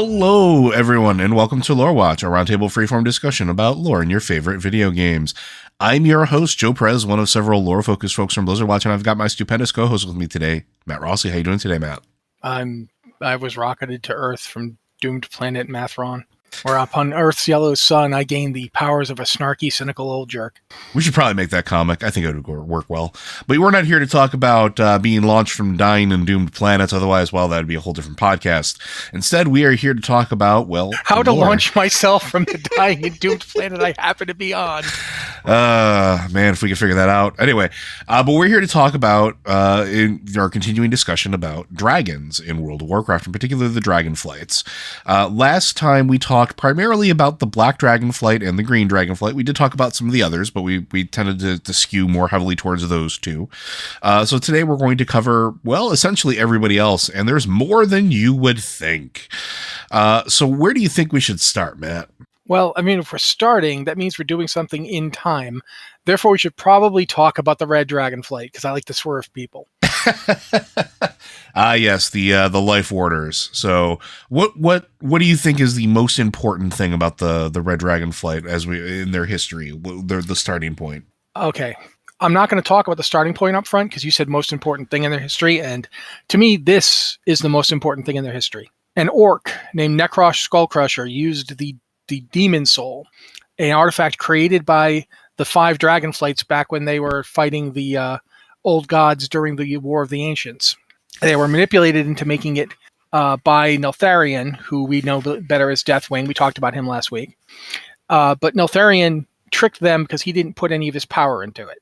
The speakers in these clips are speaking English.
Hello, everyone, and welcome to Lore Watch, a roundtable freeform discussion about lore in your favorite video games. I'm your host, Joe Perez, one of several lore-focused folks from Blizzard Watch, and I've got my stupendous co-host with me today, Matt Rossi. How you doing today, Matt? I was rocketed to Earth from doomed planet Mathron, where upon Earth's yellow sun, I gained the powers of a snarky, cynical old jerk. We should probably make that comic. I think it would work well. But we're not here to talk about being launched from dying and doomed planets. Otherwise, well, that would be a whole different podcast. Instead, we are here to talk about, well, how to lore. launch myself from the dying and doomed planet I happen to be on. Man, if we could figure that out. Anyway, but we're here to talk about in our continuing discussion about dragons in World of Warcraft, in particular the Dragonflights. Last time we talked primarily about the Black Dragonflight and the Green Dragonflight. We did talk about some of the others, but we tended to skew more heavily towards those two. So today we're going to cover, well, essentially everybody else, and there's more than you would think. So where do you think we should start, Matt? Well, I mean, if we're starting, that means we're doing something in time. Therefore, we should probably talk about the Red Dragonflight, because I like to swerve people. Yes, the Life Warders. So what do you think is the most important thing about the Red Dragonflight as we in their history, the starting point? Okay. I'm not going to talk about the starting point up front because you said most important thing in their history, and to me, this is the most important thing in their history. An orc named Necrosh Skullcrusher used the Demon Soul, an artifact created by the 5 Dragonflights back when they were fighting the old gods during the War of the Ancients. They were manipulated into making it by Neltharion, who we know better as Deathwing. We talked about him last week. But Neltharion tricked them because he didn't put any of his power into it.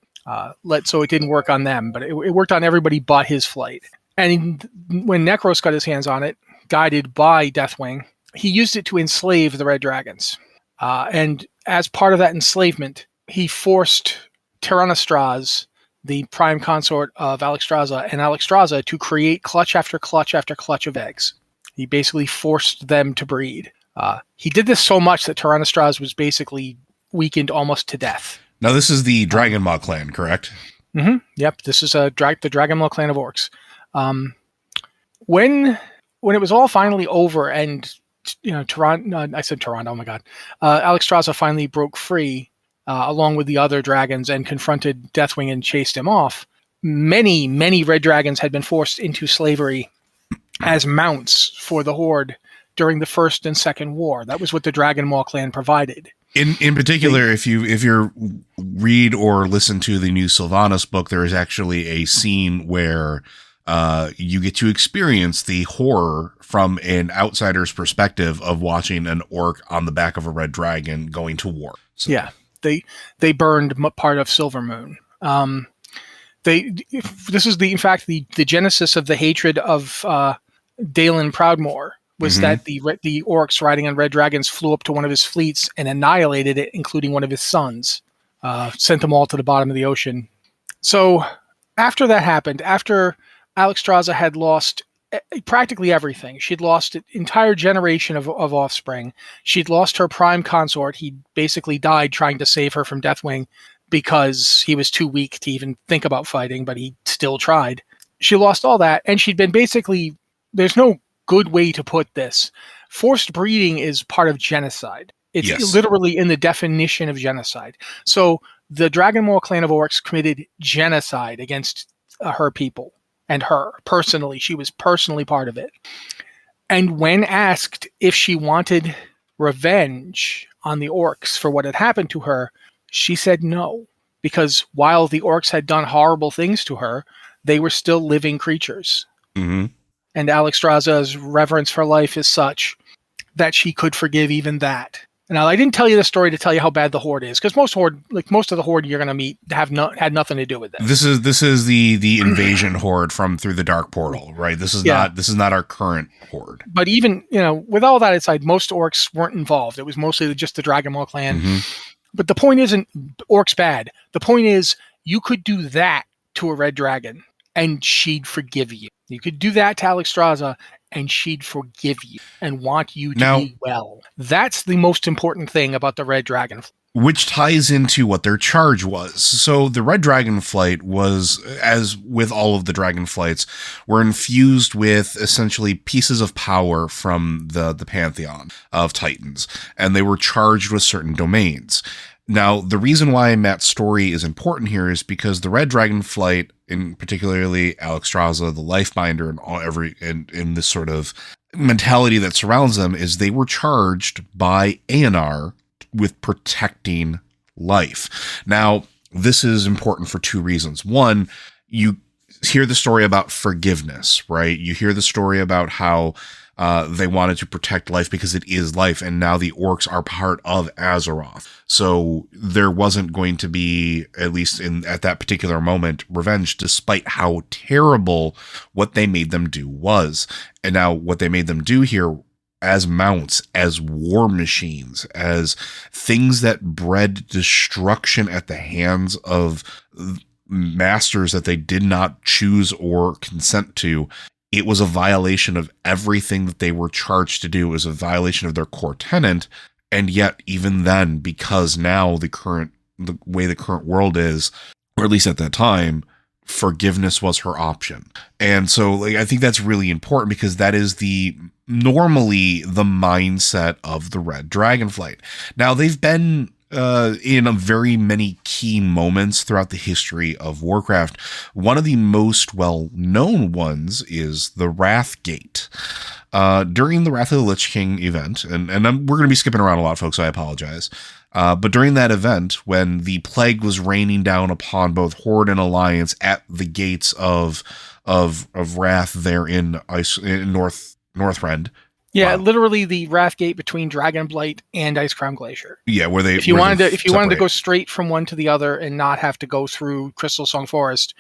So it didn't work on them, but it worked on everybody but his flight. And when Necros got his hands on it, guided by Deathwing, he used it to enslave the Red Dragons. And as part of that enslavement, he forced Tyrannostraz, the prime consort of Alexstrasza, and Alexstrasza to create clutch after clutch after clutch of eggs. He basically forced them to breed. He did this so much that Tyrannostraz was basically weakened almost to death. Now, this is the Dragonmaw clan, correct? Mm-hmm. Yep, this is the Dragonmaw clan of orcs. When it was all finally over and Toronto, oh my god. Alexstrasza finally broke free along with the other dragons and confronted Deathwing and chased him off. Many, many red dragons had been forced into slavery as mounts for the Horde during the First and Second War. That was what the Dragonmaw clan provided. In particular, if you read or listen to the new Sylvanas book, there is actually a scene where you get to experience the horror from an outsider's perspective of watching an orc on the back of a red dragon going to war. So. Yeah, they burned part of Silvermoon. This is in fact the genesis of the hatred of Dalen Proudmoore was that the orcs riding on red dragons flew up to one of his fleets and annihilated it, including one of his sons, sent them all to the bottom of the ocean. So after that happened, after Alexstrasza had lost practically everything. She'd lost an entire generation of offspring. She'd lost her prime consort. He basically died trying to save her from Deathwing because he was too weak to even think about fighting, but he still tried. She lost all that, and she'd been basically... There's no good way to put this. Forced breeding is part of genocide. It's literally in the definition of genocide. So the Dragonmaw clan of orcs committed genocide against her people. And her, personally. She was personally part of it. And when asked if she wanted revenge on the orcs for what had happened to her, she said no. Because while the orcs had done horrible things to her, they were still living creatures. Mm-hmm. And Alexstrasza's reverence for life is such that she could forgive even that. Now, I didn't tell you the story to tell you how bad the Horde is, because most of the Horde you're going to meet had nothing to do with this. This is the invasion Horde from through the Dark Portal, right? This is not our current Horde. But even with all that aside, most orcs weren't involved. It was mostly just the Dragonmaw clan. Mm-hmm. But the point isn't orcs bad. The point is you could do that to a red dragon, and she'd forgive you. You could do that to Alexstrasza, and she'd forgive you and want you to Now, be well. That's the most important thing about the Red Dragonflight. which ties into what their charge was. So the Red Dragonflight was, as with all of the Dragonflights, were infused with essentially pieces of power from the pantheon of Titans, and they were charged with certain domains. Now, the reason why Matt's story is important here is because the Red Dragonflight, in particularly Alexstrasza, the Lifebinder, and in this sort of mentality that surrounds them, is they were charged by Aenar with protecting life. Now, this is important for two reasons. One, you hear the story about forgiveness, right? You hear the story about how they wanted to protect life because it is life, and now the orcs are part of Azeroth. So there wasn't going to be, at least at that particular moment, revenge, despite how terrible what they made them do was. And now what they made them do here, as mounts, as war machines, as things that bred destruction at the hands of masters that they did not choose or consent to, it was a violation of everything that they were charged to do. It was a violation of their core tenet. And yet, even then, because now the way the current world is, or at least at that time, forgiveness was her option. And so I think that's really important, because that is normally the mindset of the Red Dragonflight. Now, they've been in a very many key moments throughout the history of Warcraft. One of the most well-known ones is the Wrathgate. During the Wrath of the Lich King event, and we're going to be skipping around a lot, folks, so I apologize. But during that event, when the plague was raining down upon both Horde and Alliance at the gates of Wrath there in Northrend. Yeah, literally the Wrathgate between Dragonblight and Icecrown Glacier. Yeah, where they if you wanted to go straight from one to the other and not have to go through Crystal Song Forest,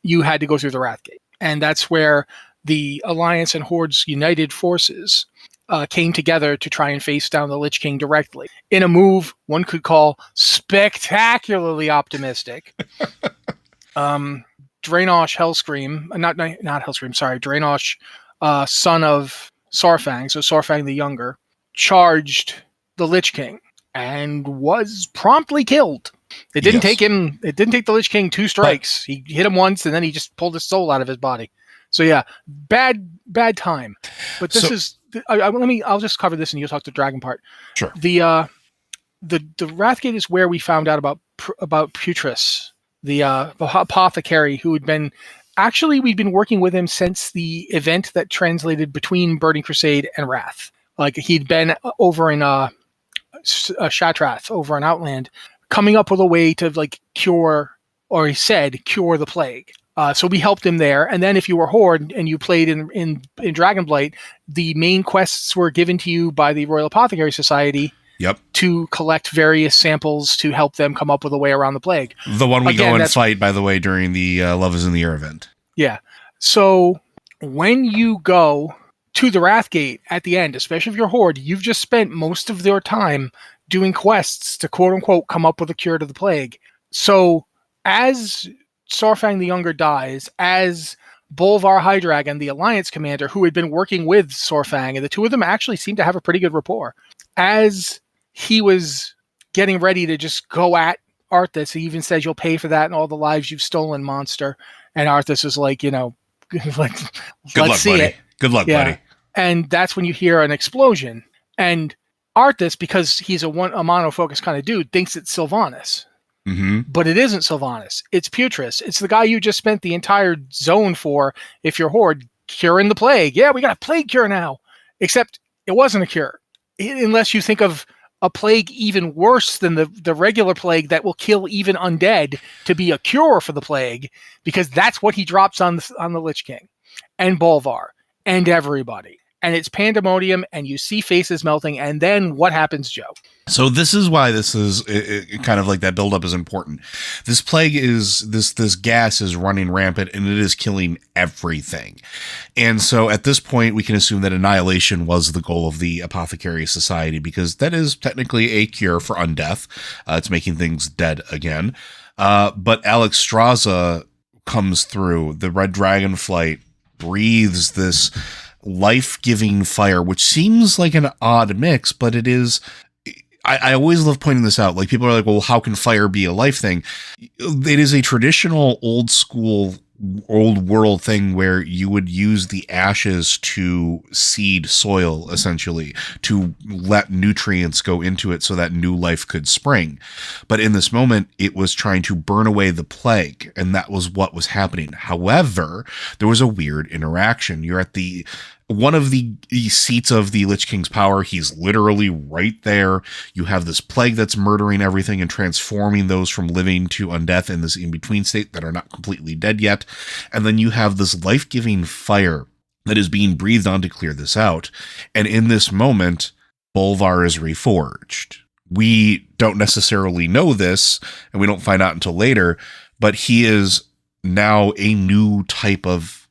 you had to go through the Wrathgate, and that's where the Alliance and Horde's united forces came together to try and face down the Lich King directly in a move one could call spectacularly optimistic. Draenosh Hellscream, not Hellscream, sorry, Draenosh, son of Saurfang, so Saurfang the Younger, charged the Lich King and was promptly killed. It didn't take the Lich King 2 strikes. He hit him once and then he just pulled his soul out of his body. So yeah, bad time. But this I'll just cover this and you'll talk the dragon part. Sure. The Wrathgate is where we found out about Putris, the apothecary who had been. Actually, we'd been working with him since the event that translated between Burning Crusade and Wrath. Like, he'd been over in Shatrath, over in Outland, coming up with a way to cure the plague. So we helped him there. And then if you were Horde and you played in Dragonblight, the main quests were given to you by the Royal Apothecary Society. Yep. To collect various samples to help them come up with a way around the plague. The one we go and fight, by the way, during the Love is in the Air event. Yeah. So when you go to the Wrathgate at the end, especially if you're Horde, you've just spent most of your time doing quests to quote unquote come up with a cure to the plague. So as Saurfang the Younger dies, as Bolvar High-Dragon, the Alliance commander, who had been working with Saurfang, and the two of them actually seemed to have a pretty good rapport, as he was getting ready to just go at Arthas, he even says, "You'll pay for that and all the lives you've stolen, monster." And Arthas is like, let's see buddy. it. Good luck, buddy. And that's when you hear an explosion. And Arthas, because he's a mono-focused kind of dude, thinks it's Sylvanas. Mm-hmm. But it isn't Sylvanas. It's Putris. It's the guy you just spent the entire zone for, if you're Horde, curing the plague. Yeah, we got a plague cure now. Except it wasn't a cure. Unless you think of a plague even worse than the regular plague that will kill even undead to be a cure for the plague, because that's what he drops on the Lich King and Bolvar and everybody. And it's pandemonium, and you see faces melting, and then what happens, Joe? So this is why this is kind of like that buildup is important. This plague is this gas is running rampant, and it is killing everything. And so at this point, we can assume that annihilation was the goal of the Apothecary Society, because that is technically a cure for undeath. It's making things dead again. But Alexstrasza comes through. The Red Dragonflight breathes this life-giving fire, which seems like an odd mix, but it is. I always love pointing this out. Like, people are like, well, how can fire be a life thing? It is a traditional old school, old world thing where you would use the ashes to seed soil, essentially, to let nutrients go into it so that new life could spring. But in this moment, it was trying to burn away the plague, and that was what was happening. However, there was a weird interaction. You're at one of the seats of the Lich King's power. He's literally right there. You have this plague that's murdering everything and transforming those from living to undeath in this in-between state that are not completely dead yet. And then you have this life-giving fire that is being breathed on to clear this out. And in this moment, Bolvar is reforged. We don't necessarily know this, and we don't find out until later, but he is now a new type of,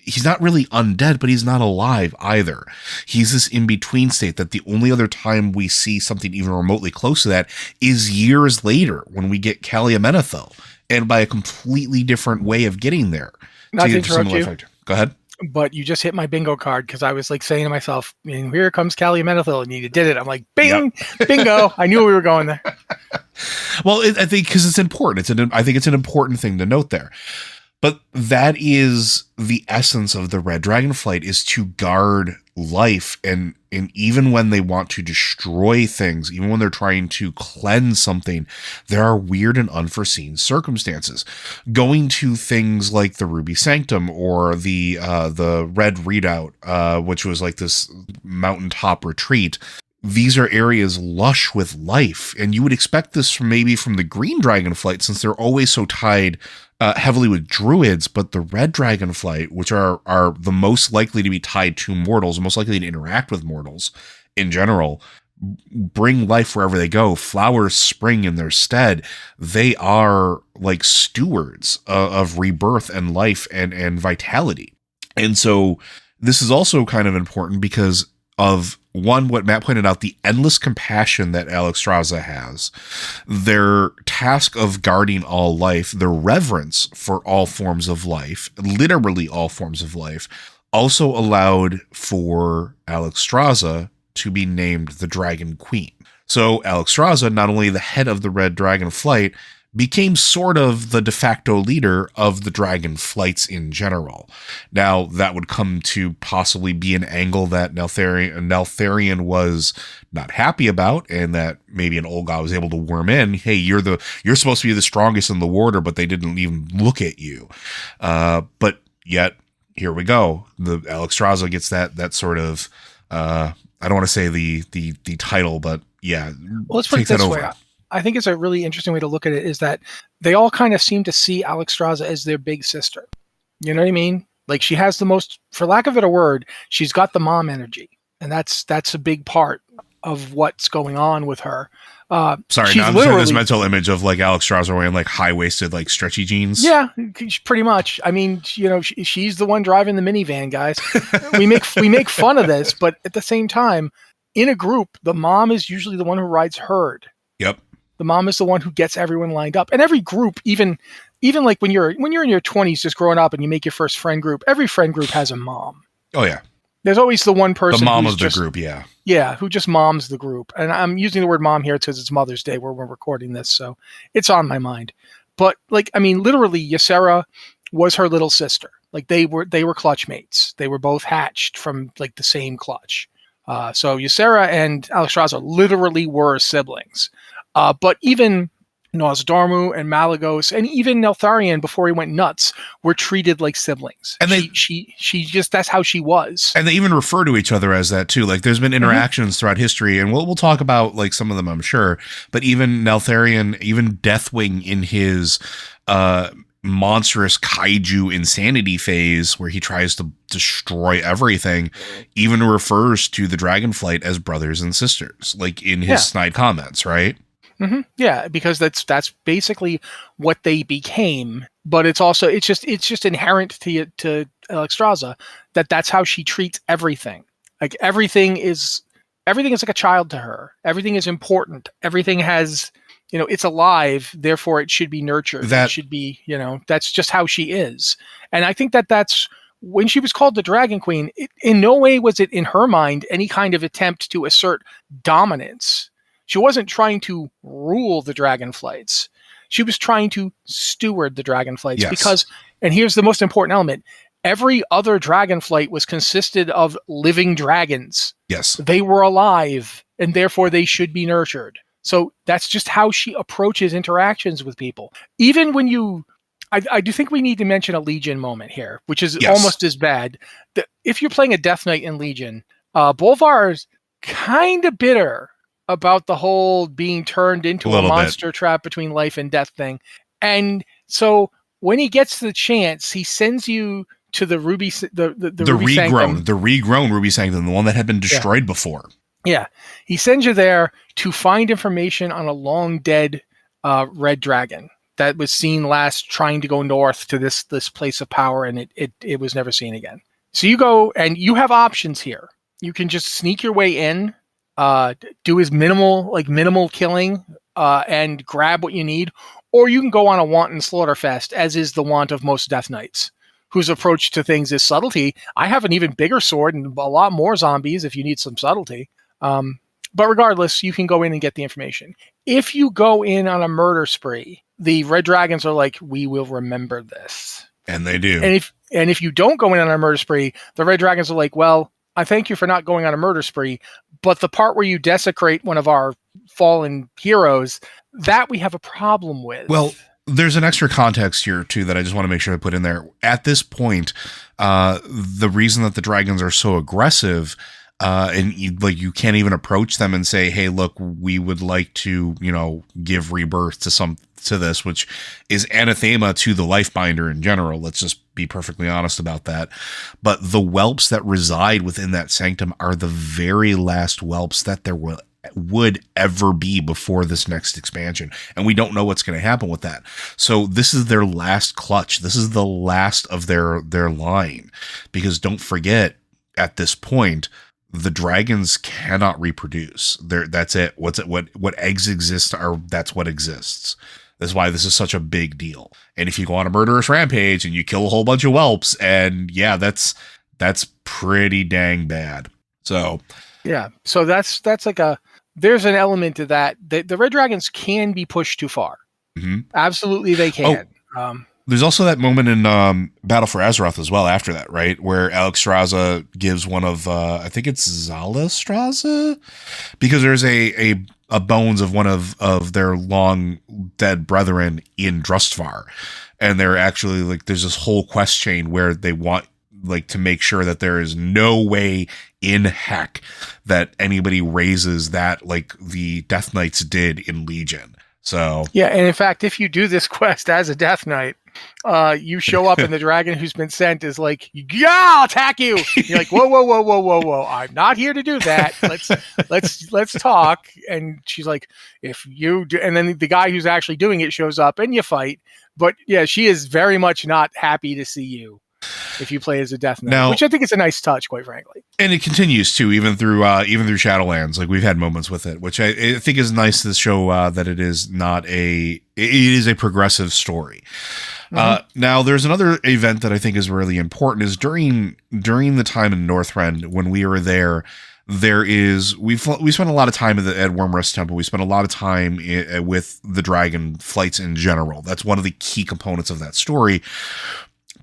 he's not really undead, but he's not alive either. He's this in-between state that the only other time we see something even remotely close to that is years later when we get Calumenethil, and by a completely different way of getting there. Not to interrupt you. Go ahead. But you just hit my bingo card, because I was like saying to myself, here comes Calumenethil, and you did it. I'm like, bing, yep. Bingo. I knew we were going there. Well, I think because it's important. I think it's an important thing to note there. But that is the essence of the Red Dragonflight, is to guard life. And even when they want to destroy things, even when they're trying to cleanse something, there are weird and unforeseen circumstances. Going to things like the Ruby Sanctum or the Red Redoubt, which was like this mountaintop retreat. These are areas lush with life. And you would expect this from the Green Dragonflight, since they're always so tied heavily with druids, but the Red Dragonflight, which are the most likely to be tied to mortals, most likely to interact with mortals in general, bring life wherever they go. Flowers spring in their stead. They are like stewards of rebirth and life and vitality. And so this is also kind of important because of, one, what Matt pointed out, the endless compassion that Alexstrasza has, their task of guarding all life, their reverence for all forms of life, literally all forms of life, also allowed for Alexstrasza to be named the Dragon Queen. So Alexstrasza, not only the head of the Red Dragonflight, became sort of the de facto leader of the Dragonflights in general. Now, that would come to possibly be an angle that Neltharion was not happy about, and that maybe an Olga was able to worm in. Hey, you're supposed to be the strongest in the Warder, but they didn't even look at you. But yet, here we go. The Alexstrasza gets that sort of, I don't want to say the title, but yeah. Well, let's put it this way. I think it's a really interesting way to look at it, is that they all kind of seem to see Alexstrasza as their big sister. You know what I mean? Like, she has the most, for lack of a better word, she's got the mom energy. And that's a big part of what's going on with her. Sorry, now I'm just having this mental image of like Alexstrasza wearing like high-waisted, like stretchy jeans. Yeah, pretty much. I mean, she's the one driving the minivan, guys. we make fun of this, but at the same time, in a group, the mom is usually the one who rides herd. Yep. The mom is the one who gets everyone lined up. And every group, even like when you're in your 20s just growing up and you make your first friend group, every friend group has a mom. Oh, yeah. There's always the one person. The mom of the group, yeah. Yeah, who just moms the group. And I'm using the word mom here because it's Mother's Day where we're recording this, so it's on my mind. But, like, I mean, literally, Ysera was her little sister. Like, they were clutch mates. They were both hatched from, like, the same clutch. So Ysera and Alexstrasza literally were siblings. But even Nosdarmu and Malagos and even Neltharion, before he went nuts, were treated like siblings. And she just, that's how she was. And they even refer to each other as that too. Like, there's been interactions throughout history, and we'll talk about like some of them, I'm sure. But even Neltharion, even Deathwing in his monstrous kaiju insanity phase, where he tries to destroy everything, even refers to the Dragonflight as brothers and sisters, like in his snide comments, right? Mm-hmm. Yeah, because that's basically what they became. But it's just inherent to Alexstrasza that's how she treats everything. Like, everything is like a child to her. Everything is important. Everything has, it's alive. Therefore, it should be nurtured. It should be, that's just how she is. And I think that's when she was called the Dragon Queen, in no way was it in her mind any kind of attempt to assert dominance. She wasn't trying to rule the Dragonflights. She was trying to steward the Dragonflights. Yes. Because, and here's the most important element, every other Dragonflight was consisted of living dragons. Yes. They were alive, and therefore they should be nurtured. So that's just how she approaches interactions with people. Even when you... I do think we need to mention a Legion moment here, which is almost as bad. If you're playing a Death Knight in Legion, Bolvar's kind of bitter about the whole being turned into a monster trap between life and death thing. And so when he gets the chance, he sends you to the Ruby, the regrown Ruby Sanctum, the one that had been destroyed before. Yeah. He sends you there to find information on a long dead red dragon that was seen last trying to go north to this place of power, and it was never seen again. So you go, and you have options here. You can just sneak your way in, do his minimal killing, and grab what you need, or you can go on a wanton slaughter fest, as is the wont of most Death Knights, whose approach to things is subtlety. I have an even bigger sword and a lot more zombies if you need some subtlety. But regardless, you can go in and get the information. If you go in on a murder spree, the Red Dragons are like, we will remember this. And they do. And if you don't go in on a murder spree, the Red Dragons are like, well, I thank you for not going on a murder spree, but the part where you desecrate one of our fallen heroes, that we have a problem with. Well, there's an extra context here, too, that I just want to make sure I put in there. At this point, the reason that the dragons are so aggressive, and you can't even approach them and say, hey, look, we would like to, give rebirth to this, which is anathema to the Lifebinder in general. Let's just be perfectly honest about that. But the whelps that reside within that sanctum are the very last whelps that there would ever be before this next expansion. And we don't know what's going to happen with that. So this is their last clutch. This is the last of their line, because don't forget, at this point, the dragons cannot reproduce. That's it. What eggs exist that's what exists. That's why this is such a big deal. And if you go on a murderous rampage and you kill a whole bunch of whelps, and that's pretty dang bad. So yeah, so that's like there's an element to that. The Red Dragons can be pushed too far. Mm-hmm. Absolutely, they can. There's also that moment in Battle for Azeroth as well after that, right? Where Alexstrasza gives one of, I think it's Zalastraza? Because there's a bones of one of their long dead brethren in Drustvar. And they're actually there's this whole quest chain where they want to make sure that there is no way in heck that anybody raises that like the Death Knights did in Legion. So yeah, and in fact, if you do this quest as a Death Knight, you show up and the dragon who's been sent is like, yeah, I'll attack you. You're like, whoa. I'm not here to do that. Let's talk. And she's like, if you do, and then the guy who's actually doing it shows up and you fight. But yeah, she is very much not happy to see you if you play as a Death Knight, now, which I think is a nice touch, quite frankly. And it continues to, even through Shadowlands. Like, we've had moments with it, which I think is nice to show that it is it is a progressive story. Mm-hmm. Now, there's another event that I think is really important is during the time in Northrend, when we were there, we spent a lot of time at Wormrest Temple. We spent a lot of time with the Dragonflights in general. That's one of the key components of that story.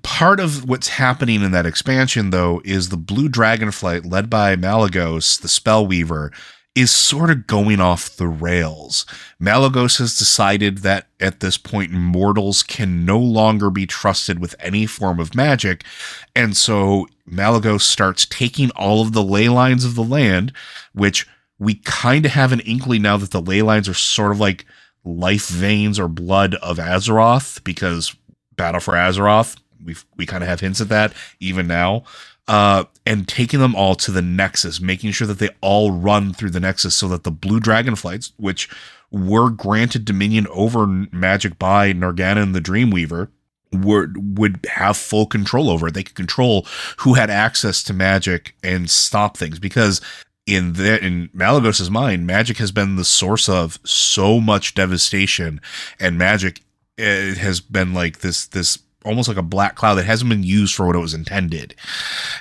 Part of what's happening in that expansion, though, is the Blue Dragonflight, led by Malagos, the Spellweaver, is sort of going off the rails. Malagos has decided that at this point, mortals can no longer be trusted with any form of magic, and so Malagos starts taking all of the ley lines of the land, which we kind of have an inkling now that the ley lines are sort of like life veins or blood of Azeroth, because Battle for Azeroth, we kind of have hints at that even now, and taking them all to the Nexus, making sure that they all run through the Nexus so that the Blue Dragonflights, which were granted dominion over magic by Norgana the Dreamweaver, would have full control over it. They could control who had access to magic and stop things, because in Malagos's mind, magic has been the source of so much devastation, and magic, it has been like this almost like a black cloud that hasn't been used for what it was intended.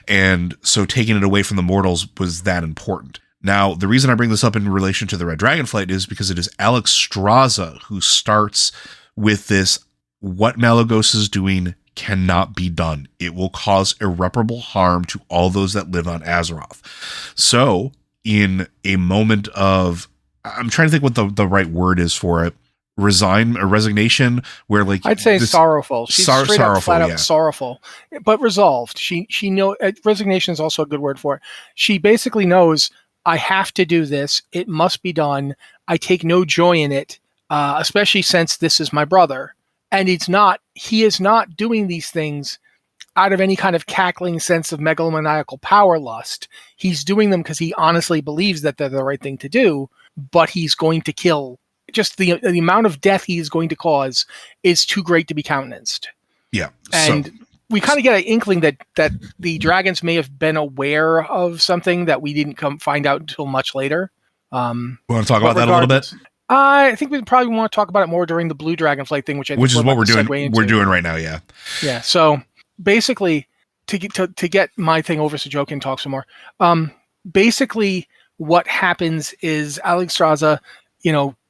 And so taking it away from the mortals was that important. Now, the reason I bring this up in relation to the Red Dragonflight is because it is Alexstrasza who starts with this: what Malygos is doing cannot be done. It will cause irreparable harm to all those that live on Azeroth. So, in a moment of, I'm trying to think what the right word is for it, resignation, where like I'd say sorrowful. She's straight sorrowful, up, flat out sorrowful, but resolved. She know resignation is also a good word for it. She basically knows, I have to do this. It must be done. I take no joy in it, especially since this is my brother. And he is not doing these things out of any kind of cackling sense of megalomaniacal power lust. He's doing them because he honestly believes that they're the right thing to do, but he's going to kill. Just the amount of death he is going to cause is too great to be countenanced. Yeah. And we kind of get an inkling that the dragons may have been aware of something that we didn't find out until much later. We want to talk about that a little bit? I think we probably want to talk about it more during the Blue Dragonflight thing, which is what we're doing. We're doing right now, yeah. Yeah. So basically, to get my thing over, so Joe can talk some more. Basically, what happens is Alexstrasza,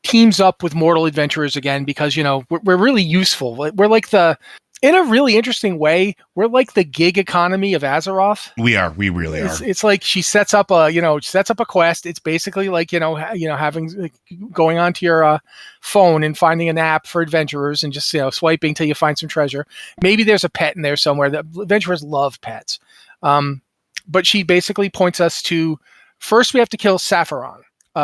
teams up with mortal adventurers again because we're really useful. We're like in a really interesting way, we're like the gig economy of Azeroth. We really are. It's like she sets up a quest. It's basically like having going onto your phone and finding an app for adventurers and just swiping till you find some treasure. Maybe there's a pet in there somewhere. The adventurers love pets, but she basically points us to, first we have to kill Sapphiron.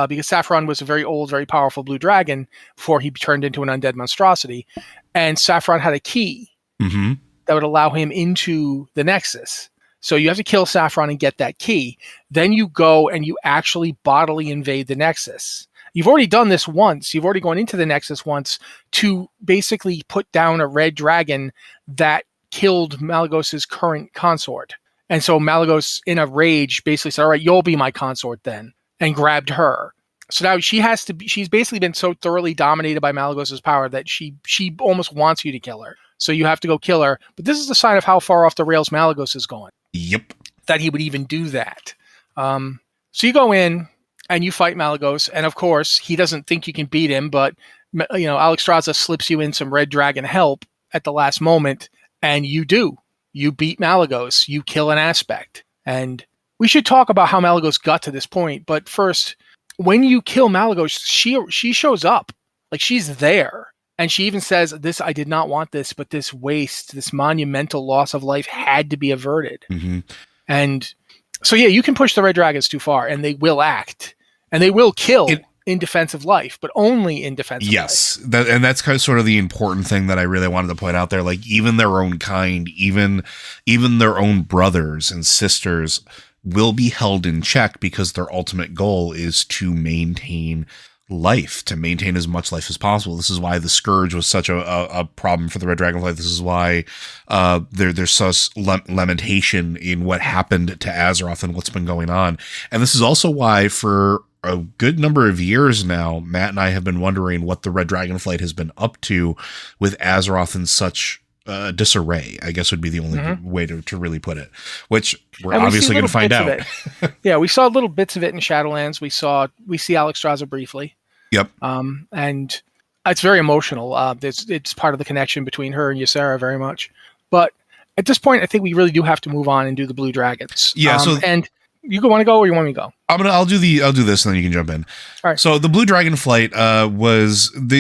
Because Sapphiron was a very old, very powerful blue dragon before he turned into an undead monstrosity, and Sapphiron had a key that would allow him into the Nexus. So you have to kill Sapphiron and get that key. Then you go and you actually bodily invade the Nexus. You've already done this once. You've already gone into the Nexus once to basically put down a red dragon that killed Malygos' current consort. And so Malygos, in a rage, basically said, all right, you'll be my consort then, and grabbed her. So now she's basically been so thoroughly dominated by Malygos' power that she almost wants you to kill her. So you have to go kill her. But this is a sign of how far off the rails Malygos is going. Yep. That he would even do that. So you go in and you fight Malygos, and of course he doesn't think you can beat him, but Alexstrasza slips you in some red dragon help at the last moment, and you do. You beat Malygos. You kill an aspect. And we should talk about how Malygos got to this point, but first, when you kill Malygos, she shows up. Like, she's there. And she even says, I did not want this, but this waste, this monumental loss of life had to be averted. Mm-hmm. And so, yeah, you can push the red dragons too far, and they will act. And they will kill in defense of life, but only in defense of life. Yes, and that's kind of sort of the important thing that I really wanted to point out there. Like, even their own kind, even their own brothers and sisters will be held in check because their ultimate goal is to maintain life, to maintain as much life as possible. This is why the Scourge was such a problem for the Red Dragonflight. This is why there's such lamentation in what happened to Azeroth and what's been going on. And this is also why for a good number of years now, Matt and I have been wondering what the Red Dragonflight has been up to with Azeroth in such disarray, I guess would be the only way to really put it, which we're obviously going to find out. Yeah, we saw little bits of it in Shadowlands. We see Alexstrasza briefly. Yep. And it's very emotional. It's part of the connection between her and Ysera very much. But at this point, I think we really do have to move on and do the Blue Dragons. Yeah. And you want to go or you want me to go? I'll do this and then you can jump in. All right. So the Blue Dragonflight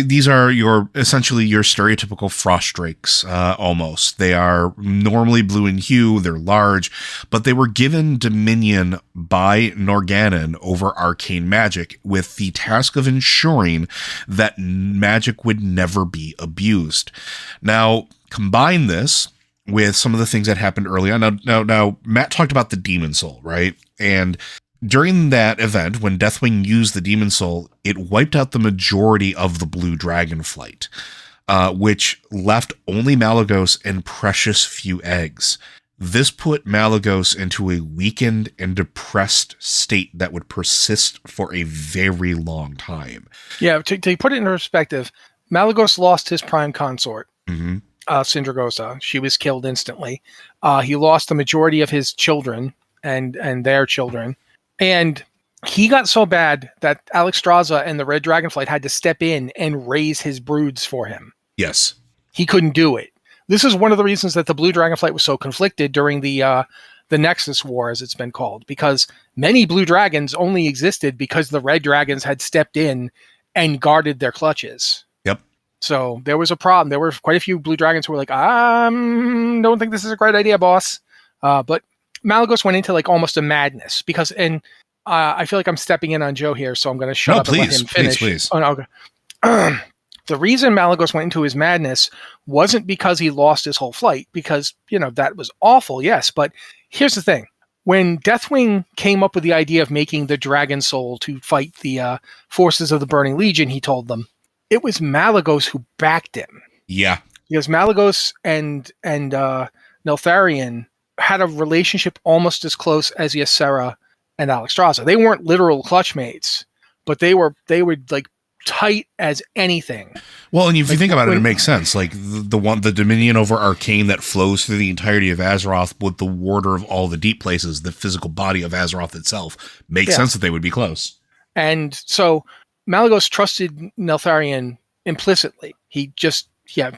these are essentially your stereotypical frost drakes, almost. They are normally blue in hue, they're large, but they were given dominion by Norgannon over arcane magic with the task of ensuring that magic would never be abused. Now, combine this with some of the things that happened early on. Now, Matt talked about the Demon Soul, right? And during that event, when Deathwing used the Demon Soul, it wiped out the majority of the Blue Dragonflight, which left only Malygos and precious few eggs. This put Malygos into a weakened and depressed state that would persist for a very long time. Yeah, to put it in perspective, Malygos lost his prime consort. Mm-hmm. Sindragosa. She was killed instantly. He lost the majority of his children and their children. And he got so bad that Alexstrasza and the Red Dragonflight had to step in and raise his broods for him. Yes. He couldn't do it. This is one of the reasons that the Blue Dragonflight was so conflicted during the Nexus War, as it's been called, because many blue dragons only existed because the red dragons had stepped in and guarded their clutches. Yep. So there was a problem. There were quite a few blue dragons who were like, don't think this is a great idea, boss. But Malygos went into like almost a madness because, and I feel like I'm stepping in on Joe here, so I'm going to shut up and let him finish. Please. Oh, no, okay. The reason Malygos went into his madness wasn't because he lost his whole flight, because, that was awful, yes. But here's the thing. When Deathwing came up with the idea of making the Dragon Soul to fight the forces of the Burning Legion, he told them, it was Malygos who backed him. Yeah. Because Malygos and Neltharion had a relationship almost as close as Ysera and Alexstrasza. They weren't literal clutchmates, but they were like tight as anything. Well, and if you think about it makes sense. Like the dominion over Arcane that flows through the entirety of Azeroth with the warder of all the deep places, the physical body of Azeroth itself, makes sense that they would be close. And so Malygos trusted Neltharion implicitly. He just,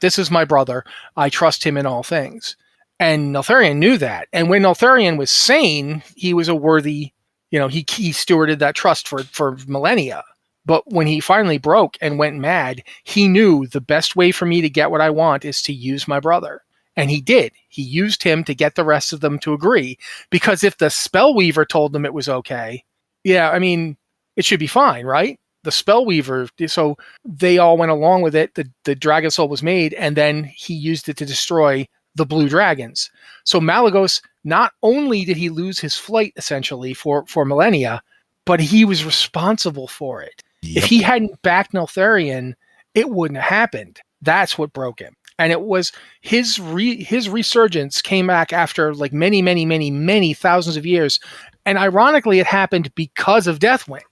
this is my brother. I trust him in all things. And Neltharion knew that. And when Neltharion was sane, he was a worthy, he stewarded that trust for millennia. But when he finally broke and went mad, he knew the best way for me to get what I want is to use my brother. And he did. He used him to get the rest of them to agree. Because if the Spellweaver told them it was okay, it should be fine, right? The Spellweaver, so they all went along with it. The Dragon Soul was made, and then he used it to destroy the blue dragons. So Malygos, not only did he lose his flight, essentially, for millennia, but he was responsible for it. Yep. If he hadn't backed Neltharion, it wouldn't have happened. That's what broke him. And it was his resurgence came back after like many, many, many, many thousands of years. And ironically, it happened because of Deathwing.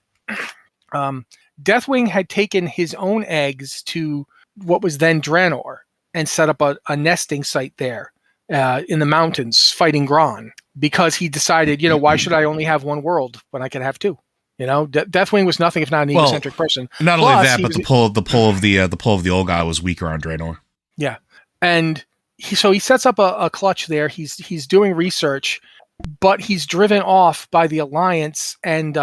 Deathwing had taken his own eggs to what was then Draenor and set up a nesting site there in the mountains fighting Gron, because he decided, why should I only have one world when I can have two? Deathwing was nothing if not an egocentric person. Not only that, but the pull of the old guy was weaker on Draenor. Yeah, and he sets up a clutch there. He's doing research, but he's driven off by the Alliance and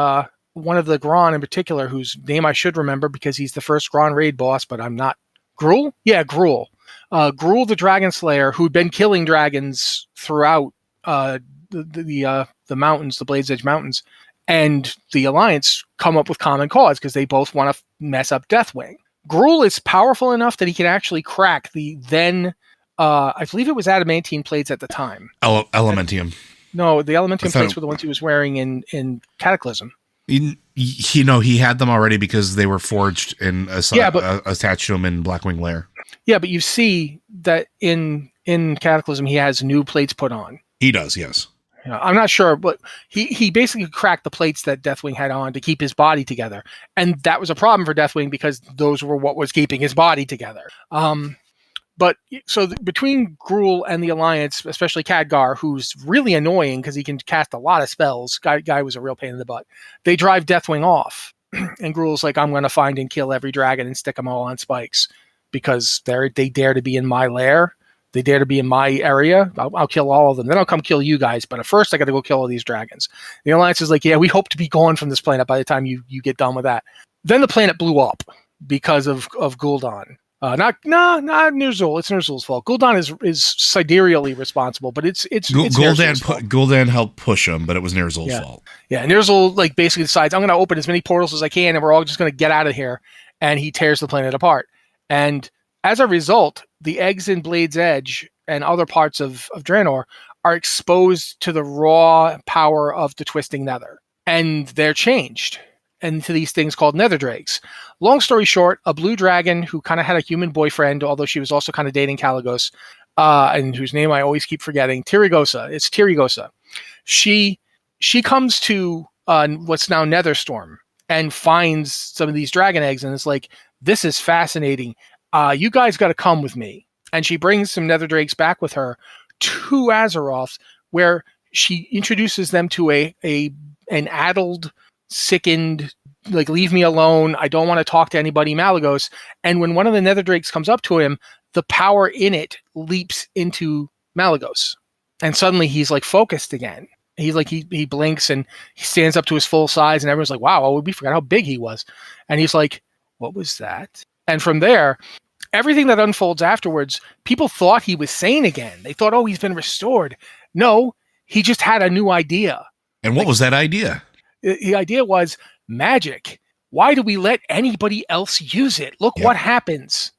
one of the Gron in particular, whose name I should remember because he's the first Gron raid boss, but I'm not. Gruul? Yeah, Gruul. Gruul the Dragon Slayer, who'd been killing dragons throughout the mountains, the Blade's Edge Mountains. And the Alliance come up with common cause because they both want to mess up Deathwing. Gruul is powerful enough that he can actually crack the then, I believe it was adamantine plates at the time. Elementium. No, the Elementium plates were the ones he was wearing in Cataclysm. He had them already because they were forged and attached to him in Blackwing Lair. Yeah, but you see that in Cataclysm he has new plates put on. He does, yes. I'm not sure, but he basically cracked the plates that Deathwing had on to keep his body together. And that was a problem for Deathwing because those were what was keeping his body together. But between Gruul and the Alliance, especially Khadgar, who's really annoying because he can cast a lot of spells, guy was a real pain in the butt, they drive Deathwing off. And Gruul's like, I'm going to find and kill every dragon and stick them all on spikes because they dare to be in my lair. They dare to be in my area. I'll kill all of them. Then I'll come kill you guys. But at first, I got to go kill all these dragons. The Alliance is like, yeah, we hope to be gone from this planet by the time you get done with that. Then the planet blew up because of Gul'dan. Not Ner'zhul. It's Ner'zhul's fault. Gul'dan is sidereally responsible, but it's Gul'dan helped push him, but it was Ner'zhul's fault. Yeah, Ner'zhul basically decides I'm going to open as many portals as I can, and we're all just going to get out of here. And he tears the planet apart. And as a result, the eggs in Blade's Edge and other parts of Draenor are exposed to the raw power of the twisting nether. And they're changed into these things called nether drakes. Long story short, a blue dragon who kind of had a human boyfriend, although she was also kind of dating Kalecgos, and whose name I always keep forgetting, Tyrigosa. It's Tyrigosa. She comes to what's now Netherstorm and finds some of these dragon eggs and is like, this is fascinating. You guys got to come with me. and she brings some nether drakes back with her to Azeroth, where she introduces them to an addled, sickened, like, leave me alone, I don't want to talk to anybody, Malygos. And when one of the nether drakes comes up to him, the power in it leaps into Malygos, and suddenly he's like focused again. He's like, he blinks and he stands up to his full size, and everyone's like, wow, we forgot how big he was. And he's like, what was that? And from there, everything that unfolds afterwards, people thought he was sane again. They thought, oh, he's been restored. No, he just had a new idea. And what was that idea? The idea was magic. Why do we let anybody else use it? Look what happens.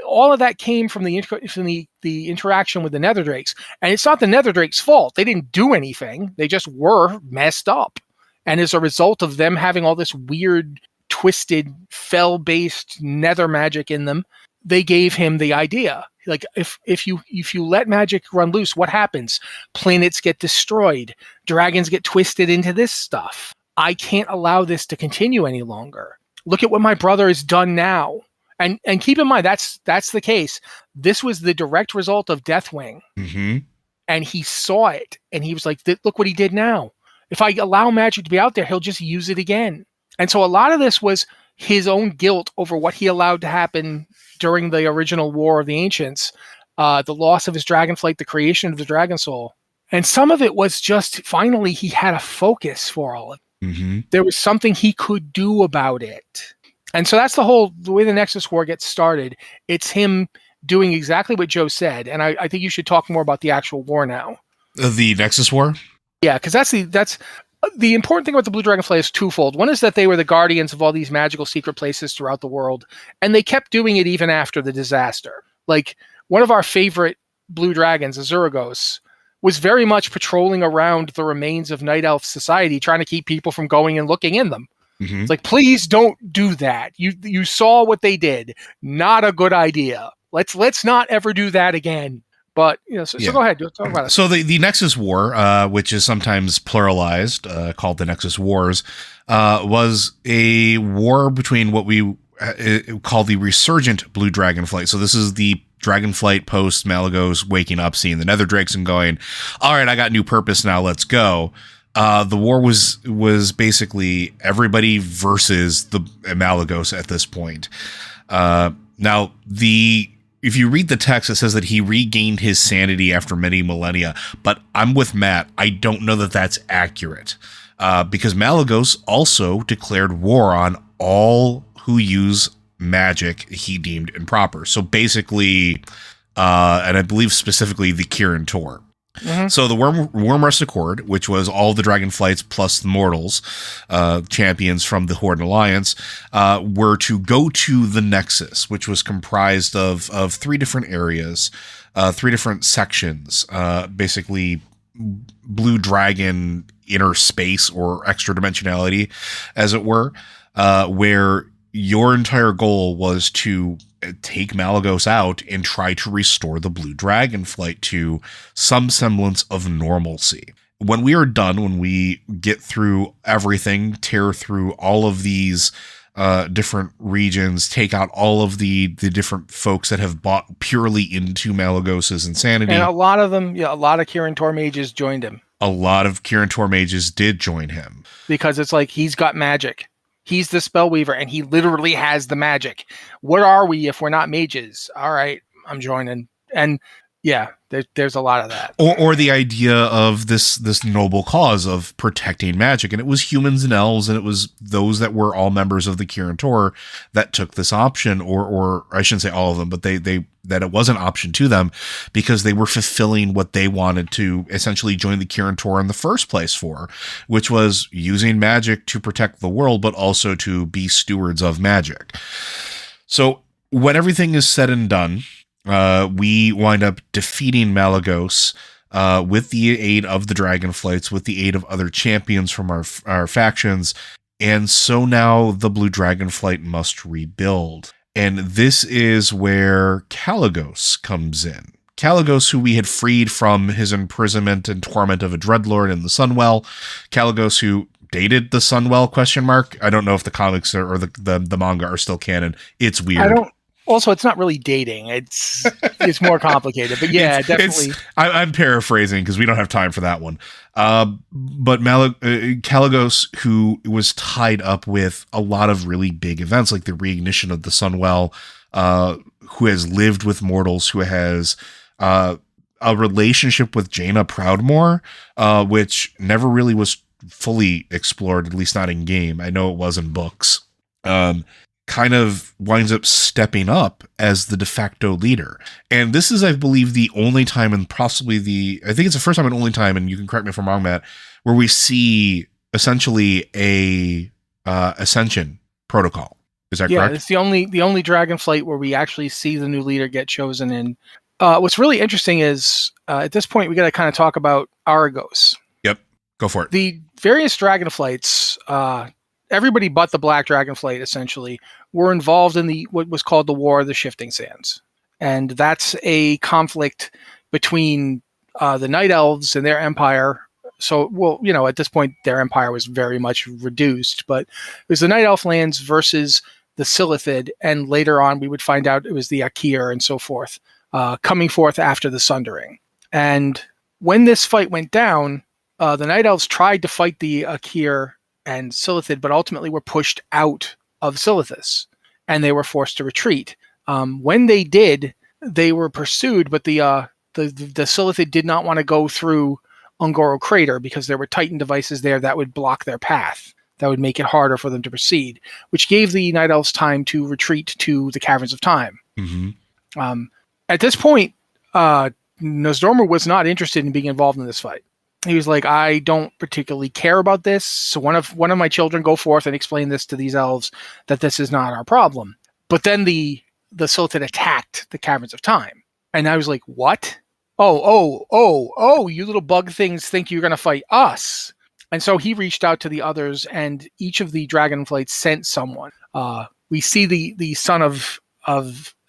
All of that came from the interaction with the nether drakes. And it's not the nether drakes' fault. They didn't do anything. They just were messed up. And as a result of them having all this weird, twisted, fel-based nether magic in them, they gave him the idea. Like, if you let magic run loose, what happens? Planets get destroyed. Dragons get twisted into this stuff. I can't allow this to continue any longer. Look at what my brother has done now. And keep in mind, that's the case. This was the direct result of Deathwing. Mm-hmm. And he saw it. And he was like, look what he did now. If I allow magic to be out there, he'll just use it again. And so a lot of this was his own guilt over what he allowed to happen during the original War of the Ancients, the loss of his Dragonflight, the creation of the Dragon Soul. And some of it was just, finally, he had a focus for all of it. Mm-hmm. There was something he could do about it. And so that's the way the Nexus War gets started. It's him doing exactly what Joe said. And I think you should talk more about the actual war now. The Nexus War? Yeah, because that's the important thing about the Blue Dragonflight is twofold. One is that they were the guardians of all these magical secret places throughout the world, and they kept doing it even after the disaster. Like, one of our favorite blue dragons, Azuragos, was very much patrolling around the remains of Night Elf society, trying to keep people from going and looking in them. Mm-hmm. It's like, please don't do that. You saw what they did. Not a good idea. Let's not ever do that again. But, so go ahead, talk about it. So the Nexus War, which is sometimes pluralized, called the Nexus Wars, was a war between what we call the resurgent Blue Dragonflight. So this is the Dragonflight post Malygos waking up, seeing the Nether Drakes and going, all right, I got new purpose now, let's go. The war was basically everybody versus the Malygos at this point. Now, if you read the text, it says that he regained his sanity after many millennia, but I'm with Matt. I don't know that that's accurate, because Malygos also declared war on all who use magic he deemed improper. So basically, and I believe specifically the Kirin Tor. Mm-hmm. So the Wormrust Accord, which was all the Dragonflights plus the Mortals, champions from the Horde Alliance, were to go to the Nexus, which was comprised of 3 different areas, 3 different sections, basically Blue Dragon inner space or extra dimensionality, as it were, where your entire goal was to take Malygos out and try to restore the Blue Dragonflight to some semblance of normalcy. When we are done, when we get through everything, tear through all of these different regions, take out all of the different folks that have bought purely into Malygos' insanity. And a lot of them, a lot of Kirin Tor mages joined him. A lot of Kirin Tor mages did join him. Because it's like, he's got magic. He's the Spellweaver, and he literally has the magic. What are we if we're not mages? All right, I'm joining. And yeah, there's a lot of that. Or the idea of this noble cause of protecting magic. And it was humans and elves, and it was those that were all members of the Kirin Tor that took this option, or I shouldn't say all of them, but they that it was an option to them because they were fulfilling what they wanted to essentially join the Kirin Tor in the first place for, which was using magic to protect the world, but also to be stewards of magic. So when everything is said and done, we wind up defeating Malygos with the aid of the Dragonflights, with the aid of other champions from our factions, and so now the Blue Dragonflight must rebuild. And this is where Kalecgos comes in. Kalecgos, who we had freed from his imprisonment and torment of a Dreadlord in the Sunwell. Kalecgos, who dated the Sunwell, ? I don't know if the comics or the manga are still canon. It's weird. Also, it's not really dating. It's more complicated. But yeah, definitely. I'm paraphrasing because we don't have time for that one. But Caligos, who was tied up with a lot of really big events like the reignition of the Sunwell, who has lived with mortals, who has a relationship with Jaina Proudmoore, which never really was fully explored, at least not in game. I know it was in books. Kind of winds up stepping up as the de facto leader. And this is, I believe, the only time, and possibly I think it's the first time and only time, and you can correct me if I'm wrong, Matt, where we see essentially a ascension protocol. Is that correct? Yeah, it's the only Dragonflight where we actually see the new leader get chosen. And what's really interesting is at this point we got to kind of talk about Argos. Yep, go for it. The various Dragonflights, everybody but the Black Dragonflight essentially were involved in what was called the War of the Shifting Sands. And that's a conflict between the Night Elves and their empire. So, well, at this point, their empire was very much reduced, but it was the Night Elf lands versus the Silithid. And later on, we would find out it was the Akir and so forth, coming forth after the Sundering. And when this fight went down, the Night Elves tried to fight the Akir and Silithid, but ultimately were pushed out of Silithus, and they were forced to retreat. When they did, they were pursued, but the Silithid did not want to go through Ungoro Crater because there were Titan devices there that would block their path, that would make it harder for them to proceed, which gave the Night Elves time to retreat to the Caverns of Time. Mm-hmm. At this point, Nosdormu was not interested in being involved in this fight. He was like, I don't particularly care about this. So one of my children go forth and explain this to these elves that this is not our problem. But then the Sultan attacked the Caverns of Time. And I was like, what? Oh, you little bug things think you're going to fight us. And so he reached out to the others, and each of the Dragonflights sent someone. We see the son of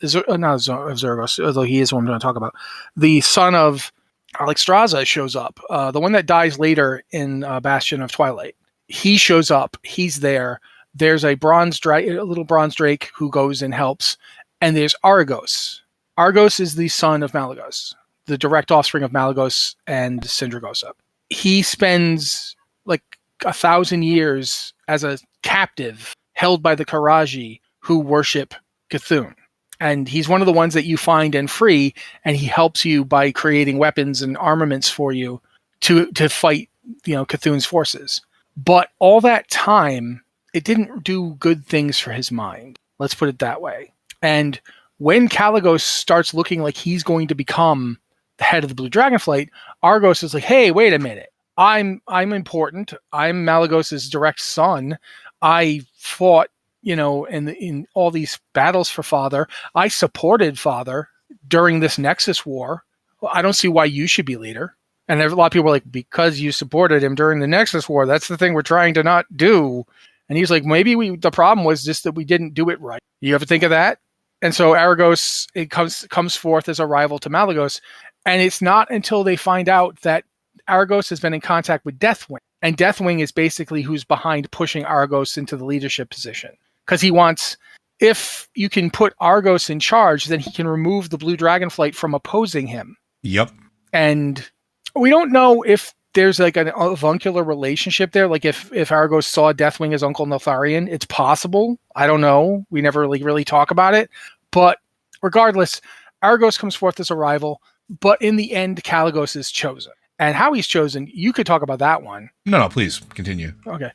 Zergos, although he is what I'm going to talk about. The son of Alexstrasza shows up, the one that dies later in Bastion of Twilight. He shows up. He's there. There's a little bronze drake who goes and helps. And there's Argos. Argos is the son of Malygos, the direct offspring of Malygos and Sindragosa. He spends like 1,000 years as a captive held by the Karaji who worship Cthulhu. And he's one of the ones that you find and free, and he helps you by creating weapons and armaments for you to fight, Cthulhu's forces. But all that time, it didn't do good things for his mind. Let's put it that way. And when Caligos starts looking like he's going to become the head of the Blue Dragonflight, Argos is like, hey, wait a minute. I'm important. I'm Malygos' direct son. I fought in all these battles for Father. I supported Father during this Nexus War. Well, I don't see why you should be leader. And a lot of people were like, because you supported him during the Nexus War, that's the thing we're trying to not do. And he's like, maybe the problem was just that we didn't do it right. You ever think of that? And so Argos comes forth as a rival to Malygos. And it's not until they find out that Argos has been in contact with Deathwing. And Deathwing is basically who's behind pushing Argos into the leadership position. Because he wants, if you can put Argos in charge, then he can remove the Blue Dragonflight from opposing him. Yep. And we don't know if there's like an avuncular relationship there. Like if Argos saw Deathwing as Uncle Neltharion, it's possible. I don't know. We never really talk about it. But regardless, Argos comes forth as a rival. But in the end, Caligos is chosen. And how he's chosen, you could talk about that one. No, please continue. Okay.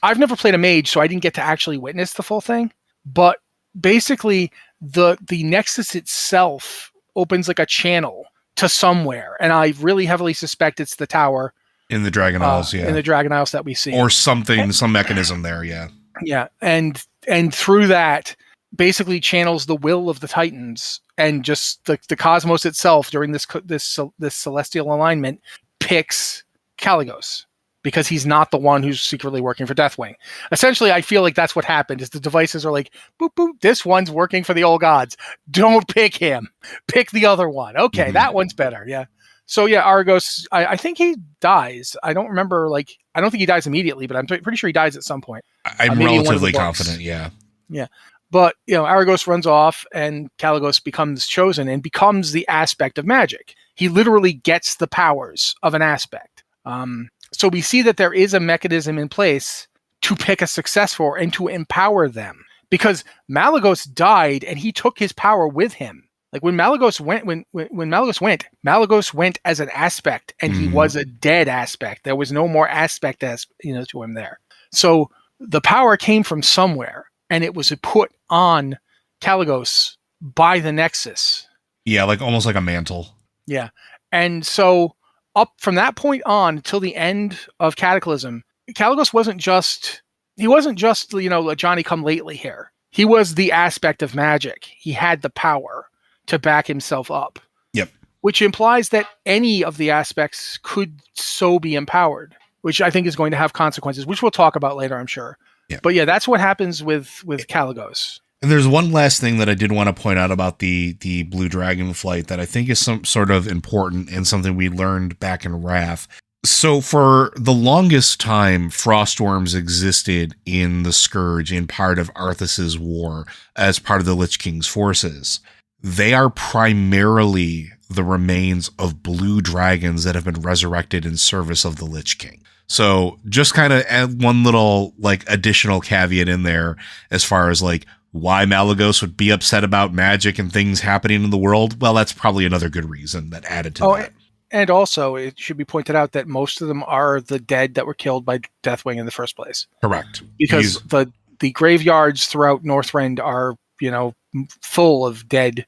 I've never played a mage, so I didn't get to actually witness the full thing. But basically, the Nexus itself opens like a channel to somewhere, and I really heavily suspect it's the tower in the Dragon Isles, in the Dragon Isles that we see, or something, some mechanism there, yeah, and through that, basically channels the will of the Titans, and just the cosmos itself during this celestial alignment picks Caligos. Because he's not the one who's secretly working for Deathwing. Essentially, I feel like that's what happened, is the devices are like, boop, boop, this one's working for the old gods. Don't pick him. Pick the other one. Okay, that one's better, yeah. So yeah, Argos, I think he dies. I don't remember, I don't think he dies immediately, but I'm pretty sure he dies at some point. I'm relatively confident, yeah. Yeah. But, Aragos runs off and Kalecgos becomes chosen and becomes the aspect of magic. He literally gets the powers of an aspect. So we see that there is a mechanism in place to pick a successor and to empower them. Because Malygos died and he took his power with him. Like when Malygos went, Malygos went as an aspect and he was a dead aspect. There was no more aspect to him there. So the power came from somewhere and it was put on Kalecgos by the Nexus. Yeah, like almost like a mantle. Yeah. And so up from that point on till the end of Cataclysm, Kalecgos wasn't just a Johnny come lately here. He was the aspect of magic. He had the power to back himself up. Yep. Which implies that any of the aspects could so be empowered, which I think is going to have consequences, which we'll talk about later, I'm sure. Yeah. But yeah, that's what happens with Kalecgos. And there's one last thing that I did want to point out about the Blue Dragonflight that I think is some sort of important and something we learned back in Wrath. So for the longest time, Frostworms existed in the Scourge in part of Arthas's war as part of the Lich King's forces. They are primarily the remains of blue dragons that have been resurrected in service of the Lich King. So just kind of add one little additional caveat in there as far as why Malygos would be upset about magic and things happening in the world. Well, that's probably another good reason that added to that. And also, it should be pointed out that most of them are the dead that were killed by Deathwing in the first place. Correct. Because the graveyards throughout Northrend are, full of dead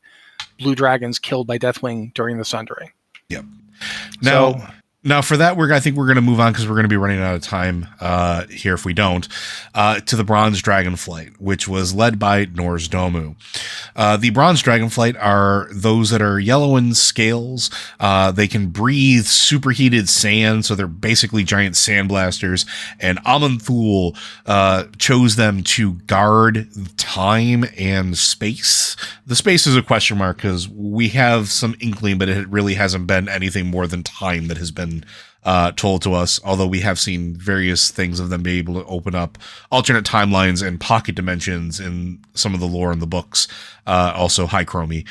blue dragons killed by Deathwing during the Sundering. Yep. Now for that, I think we're going to move on because we're going to be running out of time here if we don't, to the Bronze Dragonflight, which was led by Norsdomu. The Bronze Dragonflight are those that are yellow in scales. They can breathe superheated sand, so they're basically giant sandblasters. And Aman'Thul chose them to guard time and space. The space is a question mark because we have some inkling, but it really hasn't been anything more than time that has been told to us, although we have seen various things of them be able to open up alternate timelines and pocket dimensions in some of the lore in the books, also high chromie.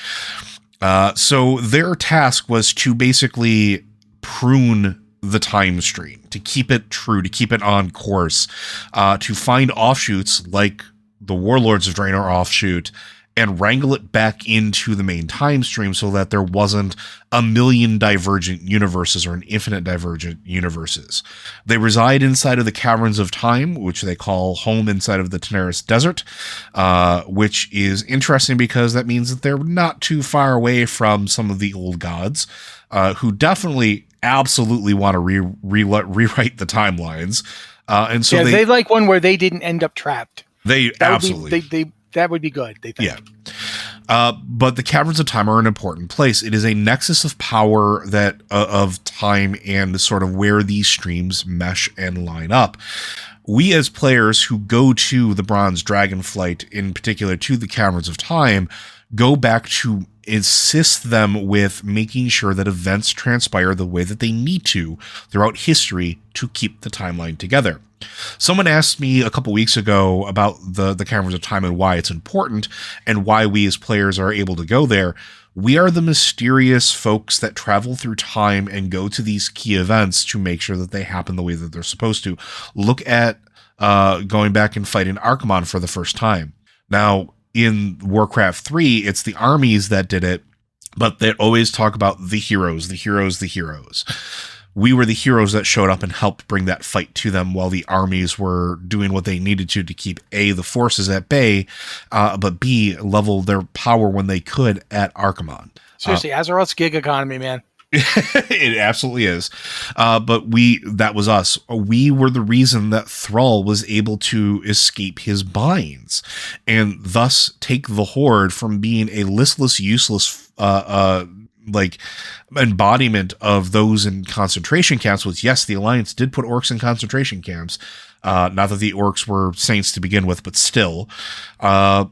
So their task was to basically prune the time stream, to keep it true, to keep it on course, to find offshoots like the Warlords of Draenor offshoot, and wrangle it back into the main time stream so that there wasn't a million divergent universes or an infinite divergent universes. They reside inside of the Caverns of Time, which they call home inside of the Teneris Desert, which is interesting because that means that they're not too far away from some of the old gods, who definitely absolutely want to rewrite the timelines. And so they like one where they didn't end up trapped. That would be good, they think. Yeah. But the Caverns of Time are an important place. It is a nexus of power that of time and sort of where these streams mesh and line up. We as players who go to the Bronze Dragonflight, in particular to the Caverns of Time, go back to assist them with making sure that events transpire the way that they need to throughout history to keep the timeline together. Someone asked me a couple weeks ago about the Caverns of Time and why it's important and why we as players are able to go there. We are the mysterious folks that travel through time and go to these key events to make sure that they happen the way that they're supposed to. Look at going back and fighting Archimonde for the first time. Now, in Warcraft 3, it's the armies that did it, but they always talk about the heroes, the heroes, the heroes. We were the heroes that showed up and helped bring that fight to them while the armies were doing what they needed to keep A, the forces at bay, but B, level their power when they could at Archimonde. Seriously, Azeroth's gig economy, man. It absolutely is. But that was us. We were the reason that Thrall was able to escape his binds and thus take the Horde from being a listless, useless, embodiment of those in concentration camps. Was, yes, the Alliance did put orcs in concentration camps. Not that the orcs were saints to begin with, but still. I